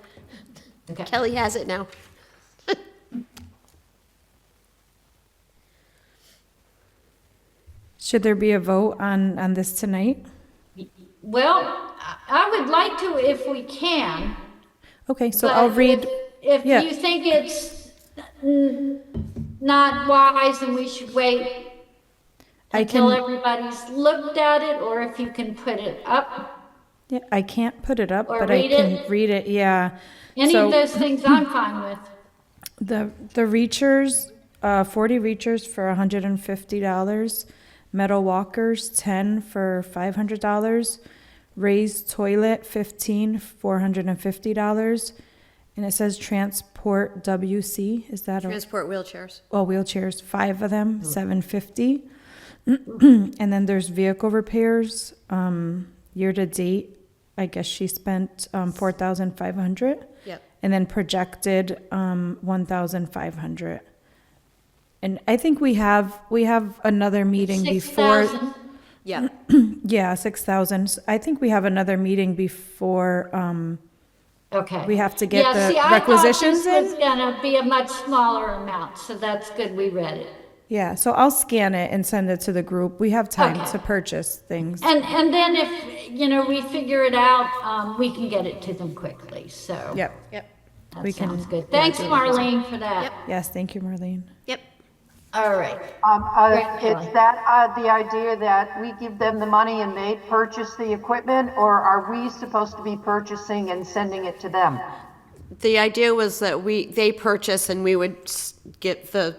okay. Kelly has it now. Should there be a vote on this tonight? Well, I would like to if we can. Okay, so But I'll read. If yeah. you think it's not wise and we should wait I until can, everybody's looked at it, or if you can put it up, yeah, I can't put it up, Or but I read can it? read it, yeah. any So of those things I'm fine with. the reachers, 40 reachers for $150. Metal walkers, 10 for $500. Raised toilet, 15, $450. And it says transport WC, is that a? Transport wheelchairs. Oh, wheelchairs, 5 of them, $750. And then there's vehicle repairs, year to date, I guess she spent, $4,500. Yep. And then projected, $1,500. And I think we have another meeting before. 6,000. Yeah. Yeah, 6,000. I think we have another meeting before, Okay. we have to get the see, requisitions I thought this in. was gonna be a much smaller amount, so that's good we read it. Yeah, so I'll scan it and send it to the group. We have time Okay. to purchase things. And then if, we figure it out, we can get it to them quickly, so. Yep, Yep. That we can- sounds good. Thanks, Marlene, for that. Yep. yes, thank you, Marlene. Yep. All right. Is that the idea that we give them the money and they purchase the equipment, or are we supposed to be purchasing and sending it to them? The idea was that they purchase and we would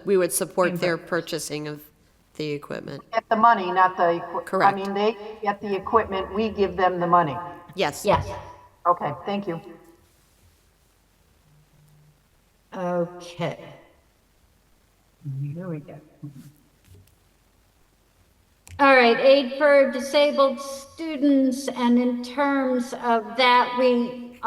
we would support their purchasing of the equipment. Get the money, not the equipment. Correct. I mean, they get the equipment, we give them the money. Yes. Yes. Okay, thank you. Okay. Here we go. All right, aid for disabled students, and in terms of that, we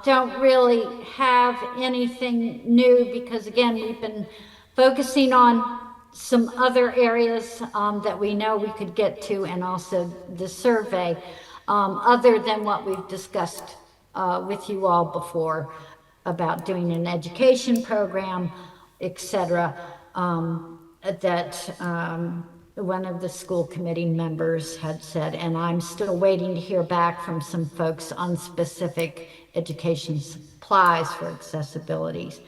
don't really have anything new because again, we've been focusing on some other areas that we know we could get to, and also the survey, other than what we've discussed with you all before about doing an education program, etc. That one of the school committee members had said, and I'm still waiting to hear back from some folks on specific education supplies for accessibilities.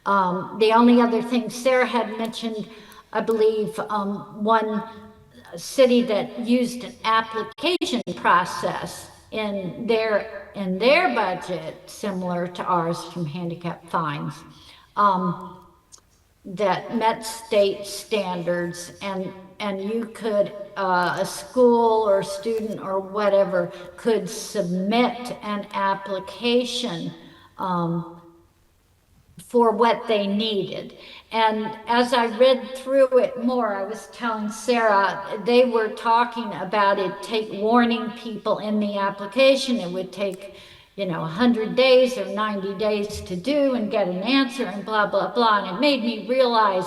The only other thing Sarah had mentioned, I believe, one city that used an application process in their budget, similar to ours from handicap fines, that met state standards, and you could, a school or student or whatever could submit an application for what they needed. And as I read through it more, I was telling Sarah, they were talking about warning people in the application. It would take, 100 days or 90 days to do and get an answer and blah, blah, blah. And it made me realize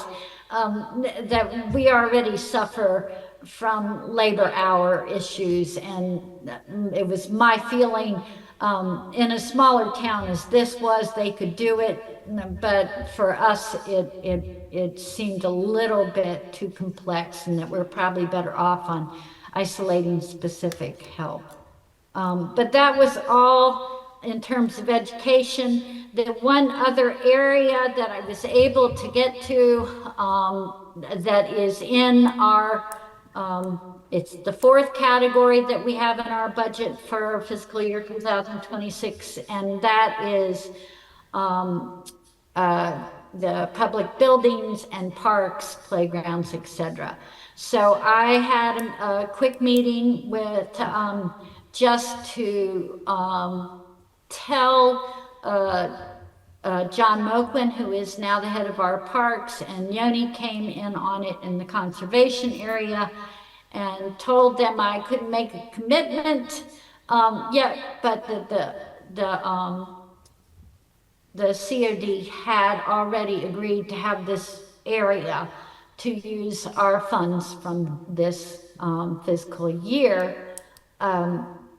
that we already suffer from labor hour issues. And it was my feeling in a smaller town as this was, they could do it. But for us, it seemed a little bit too complex, and that we're probably better off on isolating specific help. But that was all in terms of education. The one other area that I was able to get to that is in our, it's the fourth category that we have in our budget for fiscal year 2026, and that is the public buildings and parks, playgrounds, etc. So I had a quick meeting with just to tell John Moquin, who is now the head of our parks, and Yoni came in on it in the conservation area and told them I couldn't make a commitment yet, but the COD had already agreed to have this area to use our funds from this fiscal year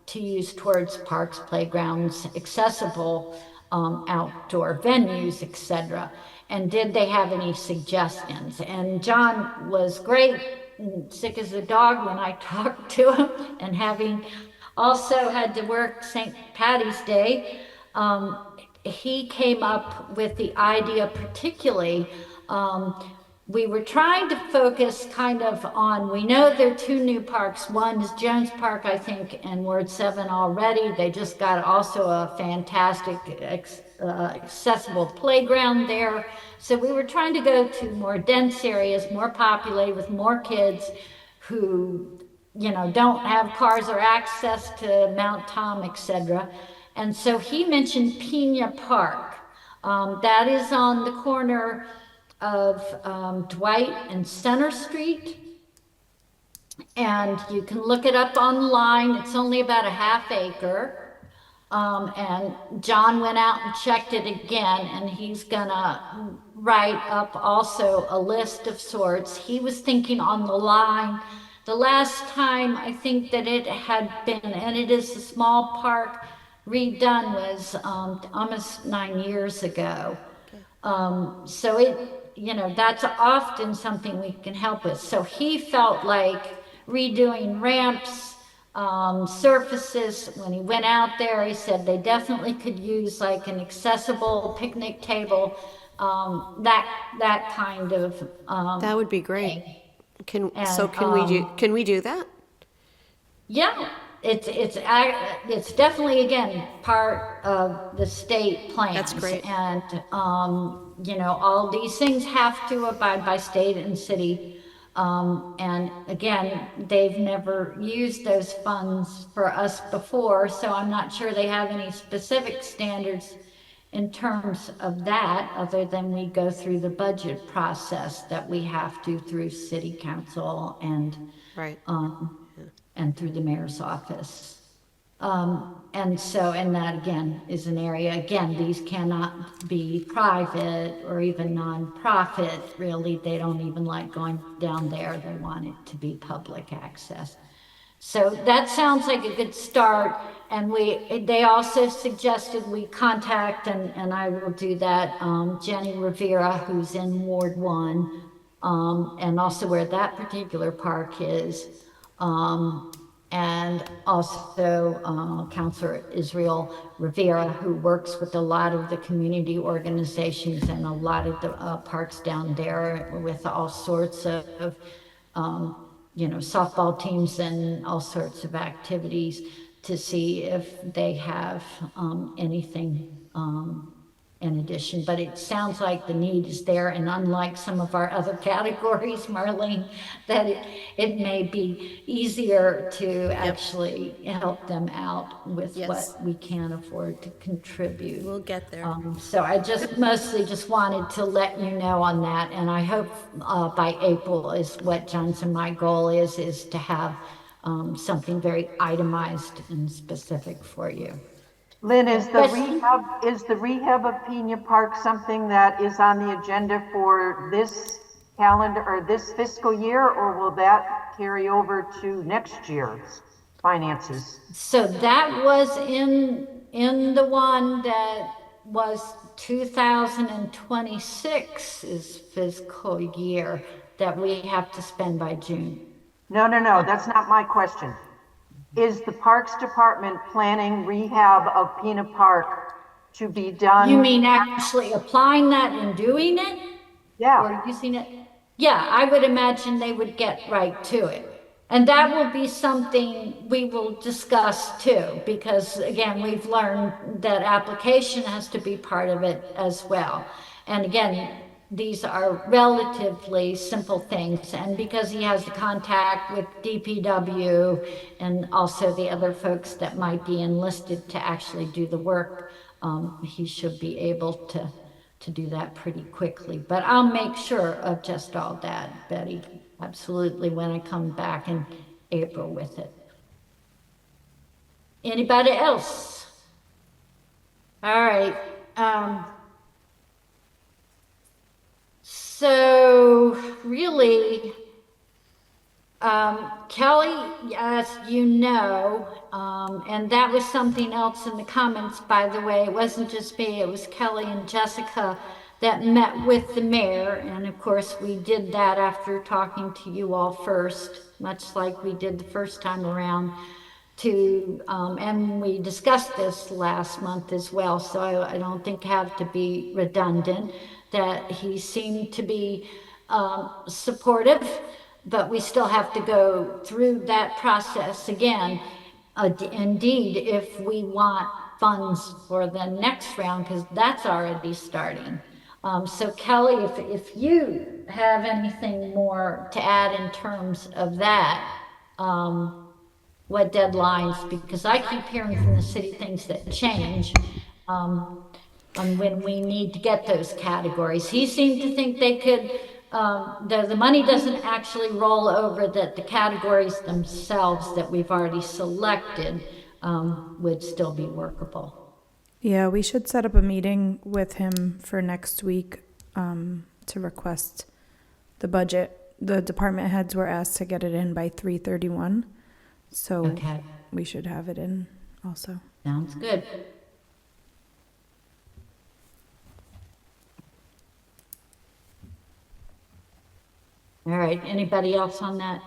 to use towards parks, playgrounds, accessible outdoor venues, etc. And did they have any suggestions? And John was great, sick as a dog when I talked to him, and having also had to work St. Patty's Day, he came up with the idea particularly. We were trying to focus kind of on, we know there are two new parks. One is Jones Park, I think, and Ward 7 already. They just got also a fantastic accessible playground there. So we were trying to go to more dense areas, more populated with more kids who, don't have cars or access to Mount Tom, etc. And so he mentioned Pina Park. That is on the corner of Dwight and Center Street. And you can look it up online. It's only about a half acre. And John went out and checked it again, and he's gonna write up also a list of sorts. He was thinking on the line. The last time I think that it had been, and it is a small park, redone was almost 9 years ago. So that's often something we can help with. So he felt like redoing ramps, surfaces. When he went out there, he said they definitely could use like an accessible picnic table, that kind of That would be great. thing. So And can we do that? yeah, it's definitely again part of the state plans. That's great. And all these things have to abide by state and city. And again, they've never used those funds for us before, so I'm not sure they have any specific standards in terms of that, other than we go through the budget process that we have to through city council Right. and through the mayor's office. And that again is an area, again, these cannot be private or even nonprofit, really. They don't even like going down there. They want it to be public access. So that sounds like a good start. And they also suggested we contact, and I will do that, Jenny Rivera, who's in Ward 1, and also where that particular park is. And also Counselor Israel Rivera, who works with a lot of the community organizations and a lot of the parks down there with all sorts of softball teams and all sorts of activities, to see if they have anything in addition. But it sounds like the need is there, and unlike some of our other categories, Marlene, that it may be easier to actually help them out with Yes. what we can afford to contribute. We'll get there. So I just mostly just wanted to let you know on that, and I hope by April is what Johnson, my goal is to have something very itemized and specific for you. Lynn, is the Question? rehab of Pina Park something that is on the agenda for this calendar or this fiscal year, or will that carry over to next year's finances? So that was in the one that was 2026's fiscal year that we have to spend by June. No, that's not my question. is the Parks Department planning rehab of Pina Park to be You done? mean actually applying that and doing it Yeah, or using it? Yeah, I would imagine they would get right to it. And that will be something we will discuss too, because again, we've learned that application has to be part of it as well. And again, these are relatively simple things. And because he has the contact with DPW and also the other folks that might be enlisted to actually do the work, he should be able to do that pretty quickly. But I'll make sure of just all that, Betty. Absolutely, when I come back in April with it. Anybody else? All right. So really, Kelly, as you know, and that was something else in the comments, by the way. It wasn't just me, it was Kelly and Jessica that met with the mayor. And of course, we did that after talking to you all first, much like we did the first time around and we discussed this last month as well, so I don't think have to be redundant, that he seemed to be supportive, but we still have to go through that process again. Indeed, if we want funds for the next round, because that's already starting. So Kelly, if you have anything more to add in terms of that, what deadlines, because I keep hearing from the city things that change on when we need to get those categories. He seemed to think they could, the money doesn't actually roll over, that the categories themselves that we've already selected would still be workable. Yeah, we should set up a meeting with him for next week to request the budget. The department heads were asked to get it in by 3/31, so Okay, we should have it in also. sounds good. All right, anybody else on that?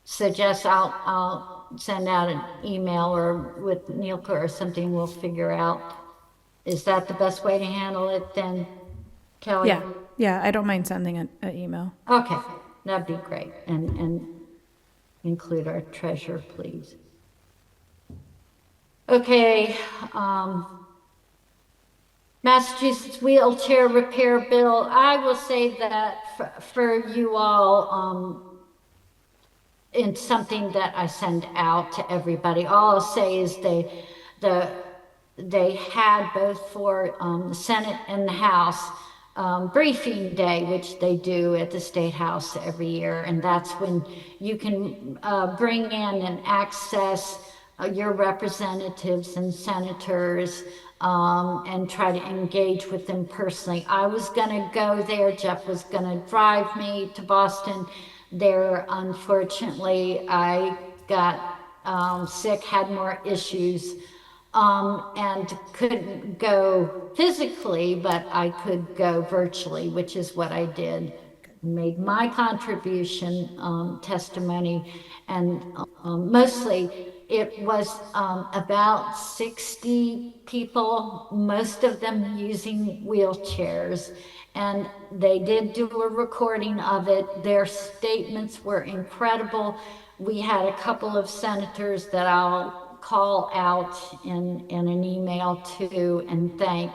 So Jess, I'll send out an email or with Neilka or something, we'll figure out. Is that the best way to handle it then, Kelly? Yeah, I don't mind sending an email. Okay, that'd be great. And include our treasurer, please. Okay, Massachusetts wheelchair repair bill. I will say that for you all, in something that I send out to everybody. All I'll say is they had both for the Senate and the House briefing day, which they do at the State House every year, and that's when you can bring in and access your representatives and senators and try to engage with them personally. I was going to go there. Jeff was going to drive me to Boston. There, unfortunately, I got sick, had more issues, and couldn't go physically, but I could go virtually, which is what I did. Made my contribution testimony, and mostly it was about 60 people, most of them using wheelchairs. And they did do a recording of it. Their statements were incredible. We had a couple of senators that I'll call out in an email to and thank,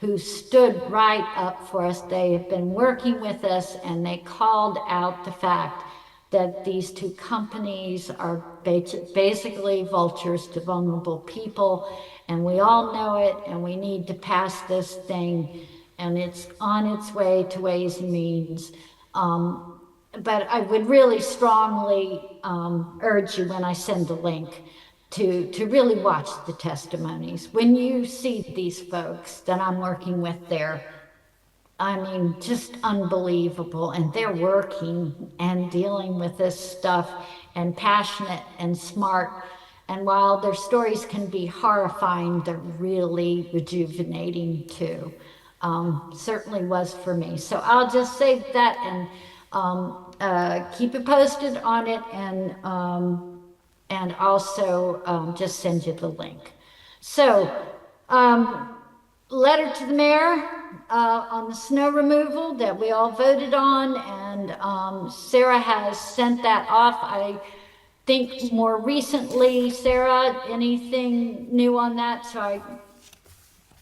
who stood right up for us. They have been working with us, and they called out the fact that these two companies are basically vultures to vulnerable people, and we all know it, and we need to pass this thing, and it's on its way to Ways and Means. But I would really strongly urge you, when I send the link, to really watch the testimonies. When you see these folks that I'm working with there, I mean, just unbelievable. And they're working and dealing with this stuff and passionate and smart. And while their stories can be horrifying, they're really rejuvenating too. Certainly was for me. So I'll just say that. And keep you posted on it and also just send you the link. So, letter to the mayor on the snow removal that we all voted on, and Sarah has sent that off. I think more recently, Sarah, anything new on that? So I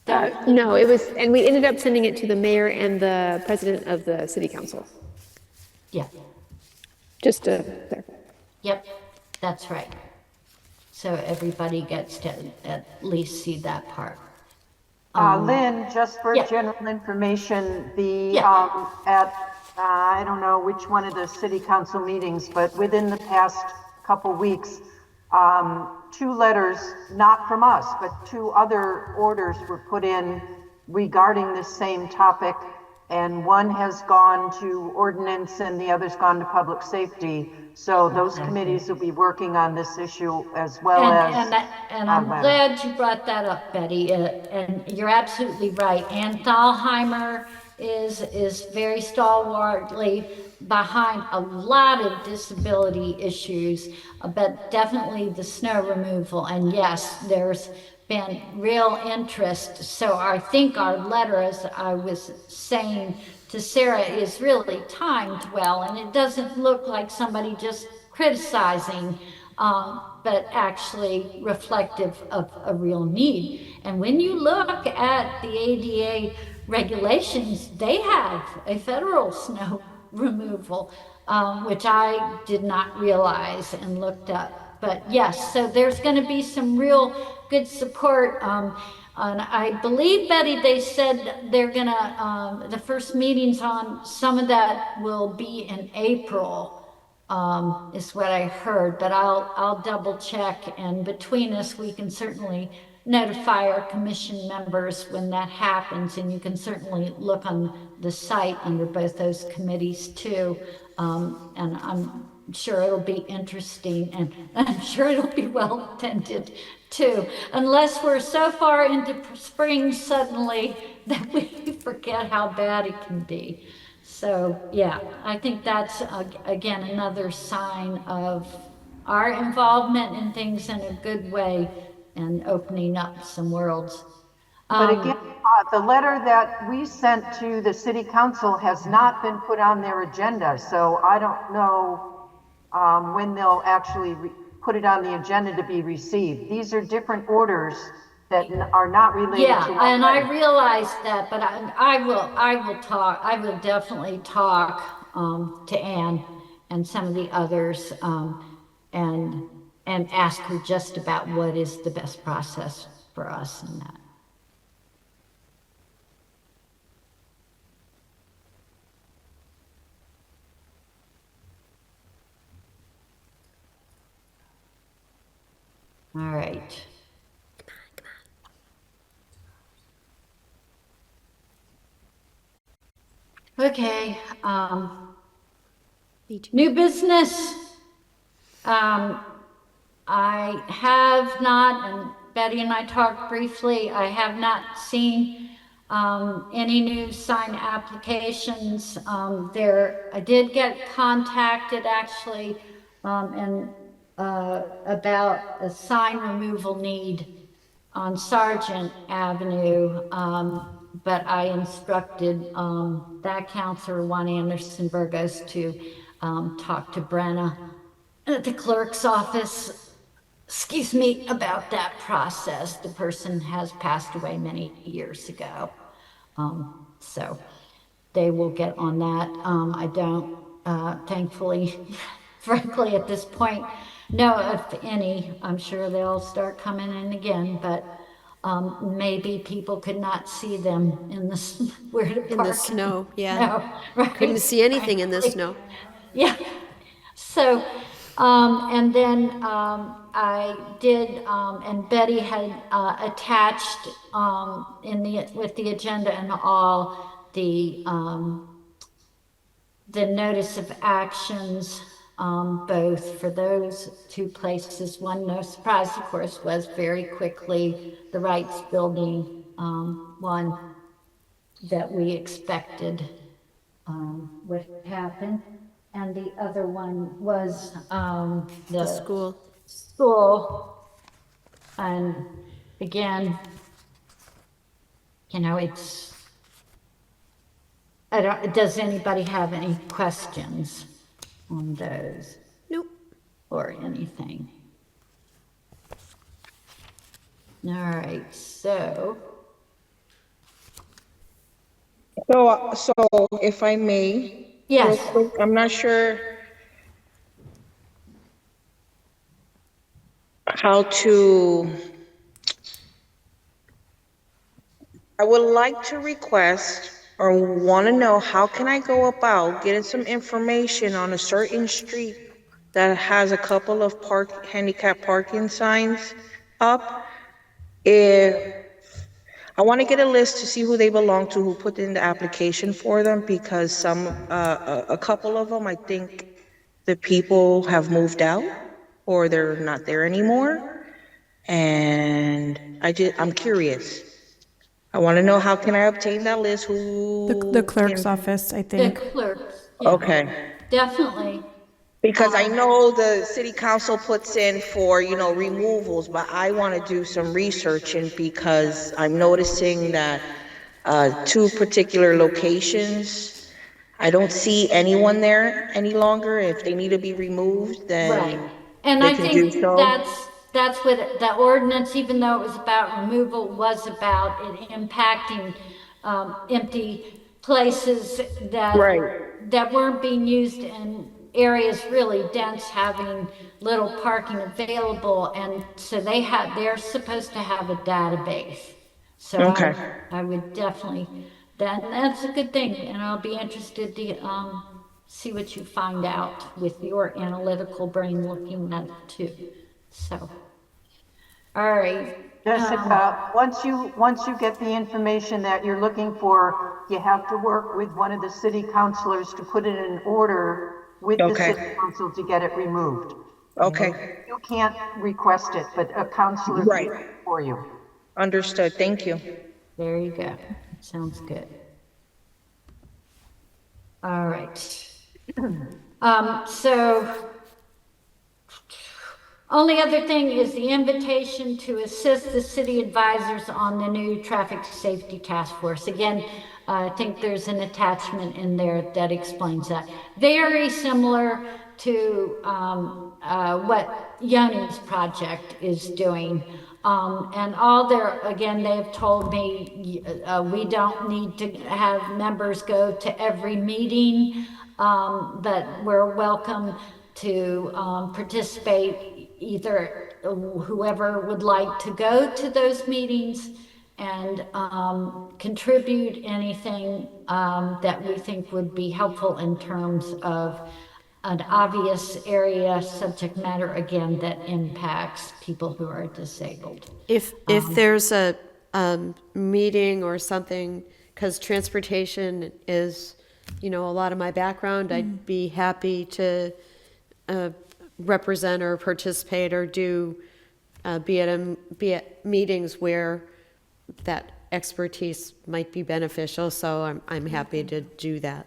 don't. No, it was, and we ended up sending it to the mayor and the president of the city council, Yeah. just to clarify. Yep. That's right. So everybody gets to at least see that part. Lynn, just for Yeah. general information, Yeah. I don't know which one of the city council meetings, but within the past couple weeks, two letters, not from us, but two other orders were put in regarding this same topic. And one has gone to ordinance and the other's gone to public safety. So those committees will be working on this issue as well as And our I'm letter. glad you brought that up, Betty. And you're absolutely right. Ann Thalheimer is very stalwartly behind a lot of disability issues, but definitely the snow removal. And yes, there's been real interest. So I think our letter, as I was saying to Sarah, is really timed well, and it doesn't look like somebody just criticizing, but actually reflective of a real need. And when you look at the ADA regulations, they have a federal snow removal, which I did not realize and looked up. But yes, so there's going to be some real good support. And I believe, Betty, they said they're going to, the first meetings on some of that will be in April, is what I heard, but I'll double check. And between us, we can certainly notify our commission members when that happens. And you can certainly look on the site under both those committees too. And I'm sure it'll be interesting, and I'm sure it'll be well attended too, unless we're so far into spring suddenly that we forget how bad it can be. So yeah, I think that's again another sign of our involvement in things in a good way and opening up some worlds. But again, the letter that we sent to the city council has not been put on their agenda. So I don't know when they'll actually put it on the agenda to be received. These are different orders that are not related Yeah, to our and I letter. realize that, but I will definitely talk to Anne and some of the others and ask her just about what is the best process for us in that. All right. Okay, new business. I have not, and Betty and I talked briefly, I have not seen any new sign applications. I did get contacted actually, and about a sign removal need on Sargent Avenue. But I instructed that counselor, Juan Anderson Burgos, to talk to Brenna at the clerk's office, excuse me, about that process. The person has passed away many years ago. So they will get on that. I don't, thankfully, frankly, at this point, know if any. I'm sure they'll start coming in again, but maybe people could not see them in the where to In the park. snow, yeah. No, right. Couldn't see anything in the Frankly. snow. Yeah. So, and then I did, and Betty had attached with the agenda and all the notice of actions, both for those two places. One, no surprise, of course, was very quickly the Rights Building one that we expected would happen. and the other one was The school. school. And again, it's, I don't, does anybody have any questions on those Nope. or anything? All right, so, So if I may, real yes, quick, I'm not sure how to, I would like to request or want to know how can I go about getting some information on a certain street that has a couple of handicap parking signs up? If I want to get a list to see who they belong to, who put in the application for them, because a couple of them, I think the people have moved out or they're not there anymore. And I'm curious. I want to know how can I obtain that list? The Who clerk's can? office, I the think. clerks, yeah, Okay. definitely. Because I know the city council puts in for, removals, but I want to do some researching because I'm noticing that two particular locations, I don't see anyone there any longer. If they need to be removed, Right. then And they I can do think so. that's what the ordinance, even though it was about removal, was about it impacting empty places Right. that weren't being used in areas really dense, having little parking available. And so they're supposed to have a database. So Okay. I would definitely, that's a good thing. And I'll be interested to see what you find out with your analytical brain looking at it too. So, all right. Jessica, once you get the information that you're looking for, you have to work with one of the city councilors to put it in order with the Okay. city council to get it removed. Okay. You can't request it, but a counselor can Right. do it for you. Understood. Thank you. There you go. Sounds good. All right. So only other thing is the invitation to assist the city advisors on the new traffic safety task force. Again, I think there's an attachment in there that explains that. Very similar to what Yoni's project is doing. And all their, again, they've told me we don't need to have members go to every meeting, but we're welcome to participate, either whoever would like to go to those meetings and contribute anything that we think would be helpful in terms of an obvious area subject matter, again, that impacts people who are disabled. If there's a meeting or something, because transportation is, a lot of my background, I'd be happy to represent or participate or be at meetings where that expertise might be beneficial. So I'm happy to do that.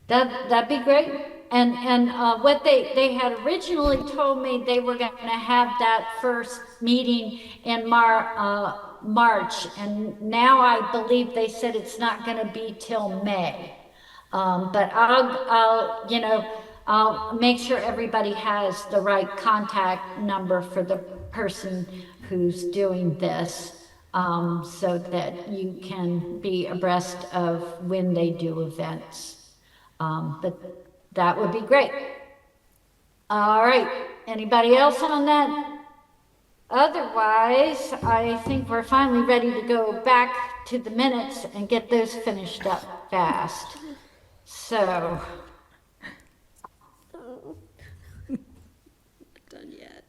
That'd be great. And what they had originally told me, they were going to have that first meeting in March, and now I believe they said it's not going to be till May. But I'll make sure everybody has the right contact number for the person who's doing this, so that you can be abreast of when they do events. But that would be great. All right. Anybody else on that? Otherwise, I think we're finally ready to go back to the minutes and get those finished up fast. So, Done yet.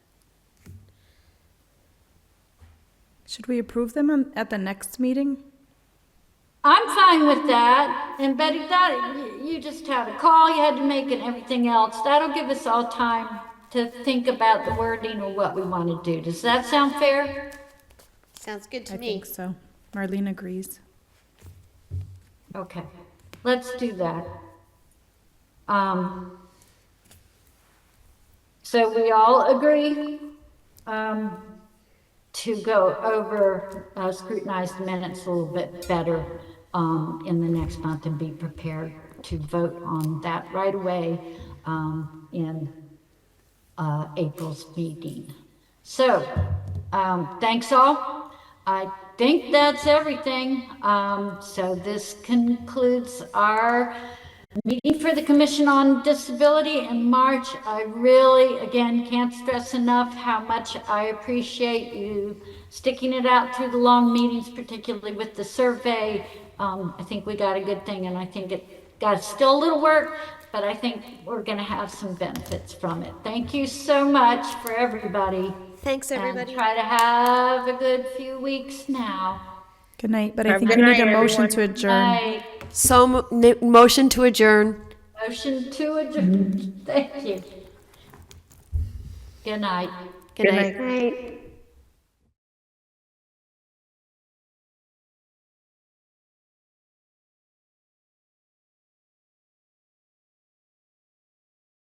Should we approve them at the next meeting? I'm fine with that. And Betty, you just had a call you had to make and everything else. That'll give us all time to think about the wording or what we want to do. Does that sound fair? Sounds good to I me. think so. Marlene agrees. Okay, let's do that. Um, so we all agree to go over, scrutinize the minutes a little bit better in the next month and be prepared to vote on that right away in April's meeting. So, thanks all. I think that's everything. So this concludes our meeting for the Commission on Disability in March. I really, again, can't stress enough how much I appreciate you sticking it out through the long meetings, particularly with the survey. I think we got a good thing, and I think it got still a little work, but I think we're going to have some benefits from it. Thank you so much for everybody. Thanks, everybody. And try to have a good few weeks now. Good night, but I Have a think good we need a night, motion everyone. to adjourn. Night. So, motion to adjourn. Motion to adjourn. Thank you. Good night. Good Good night. night.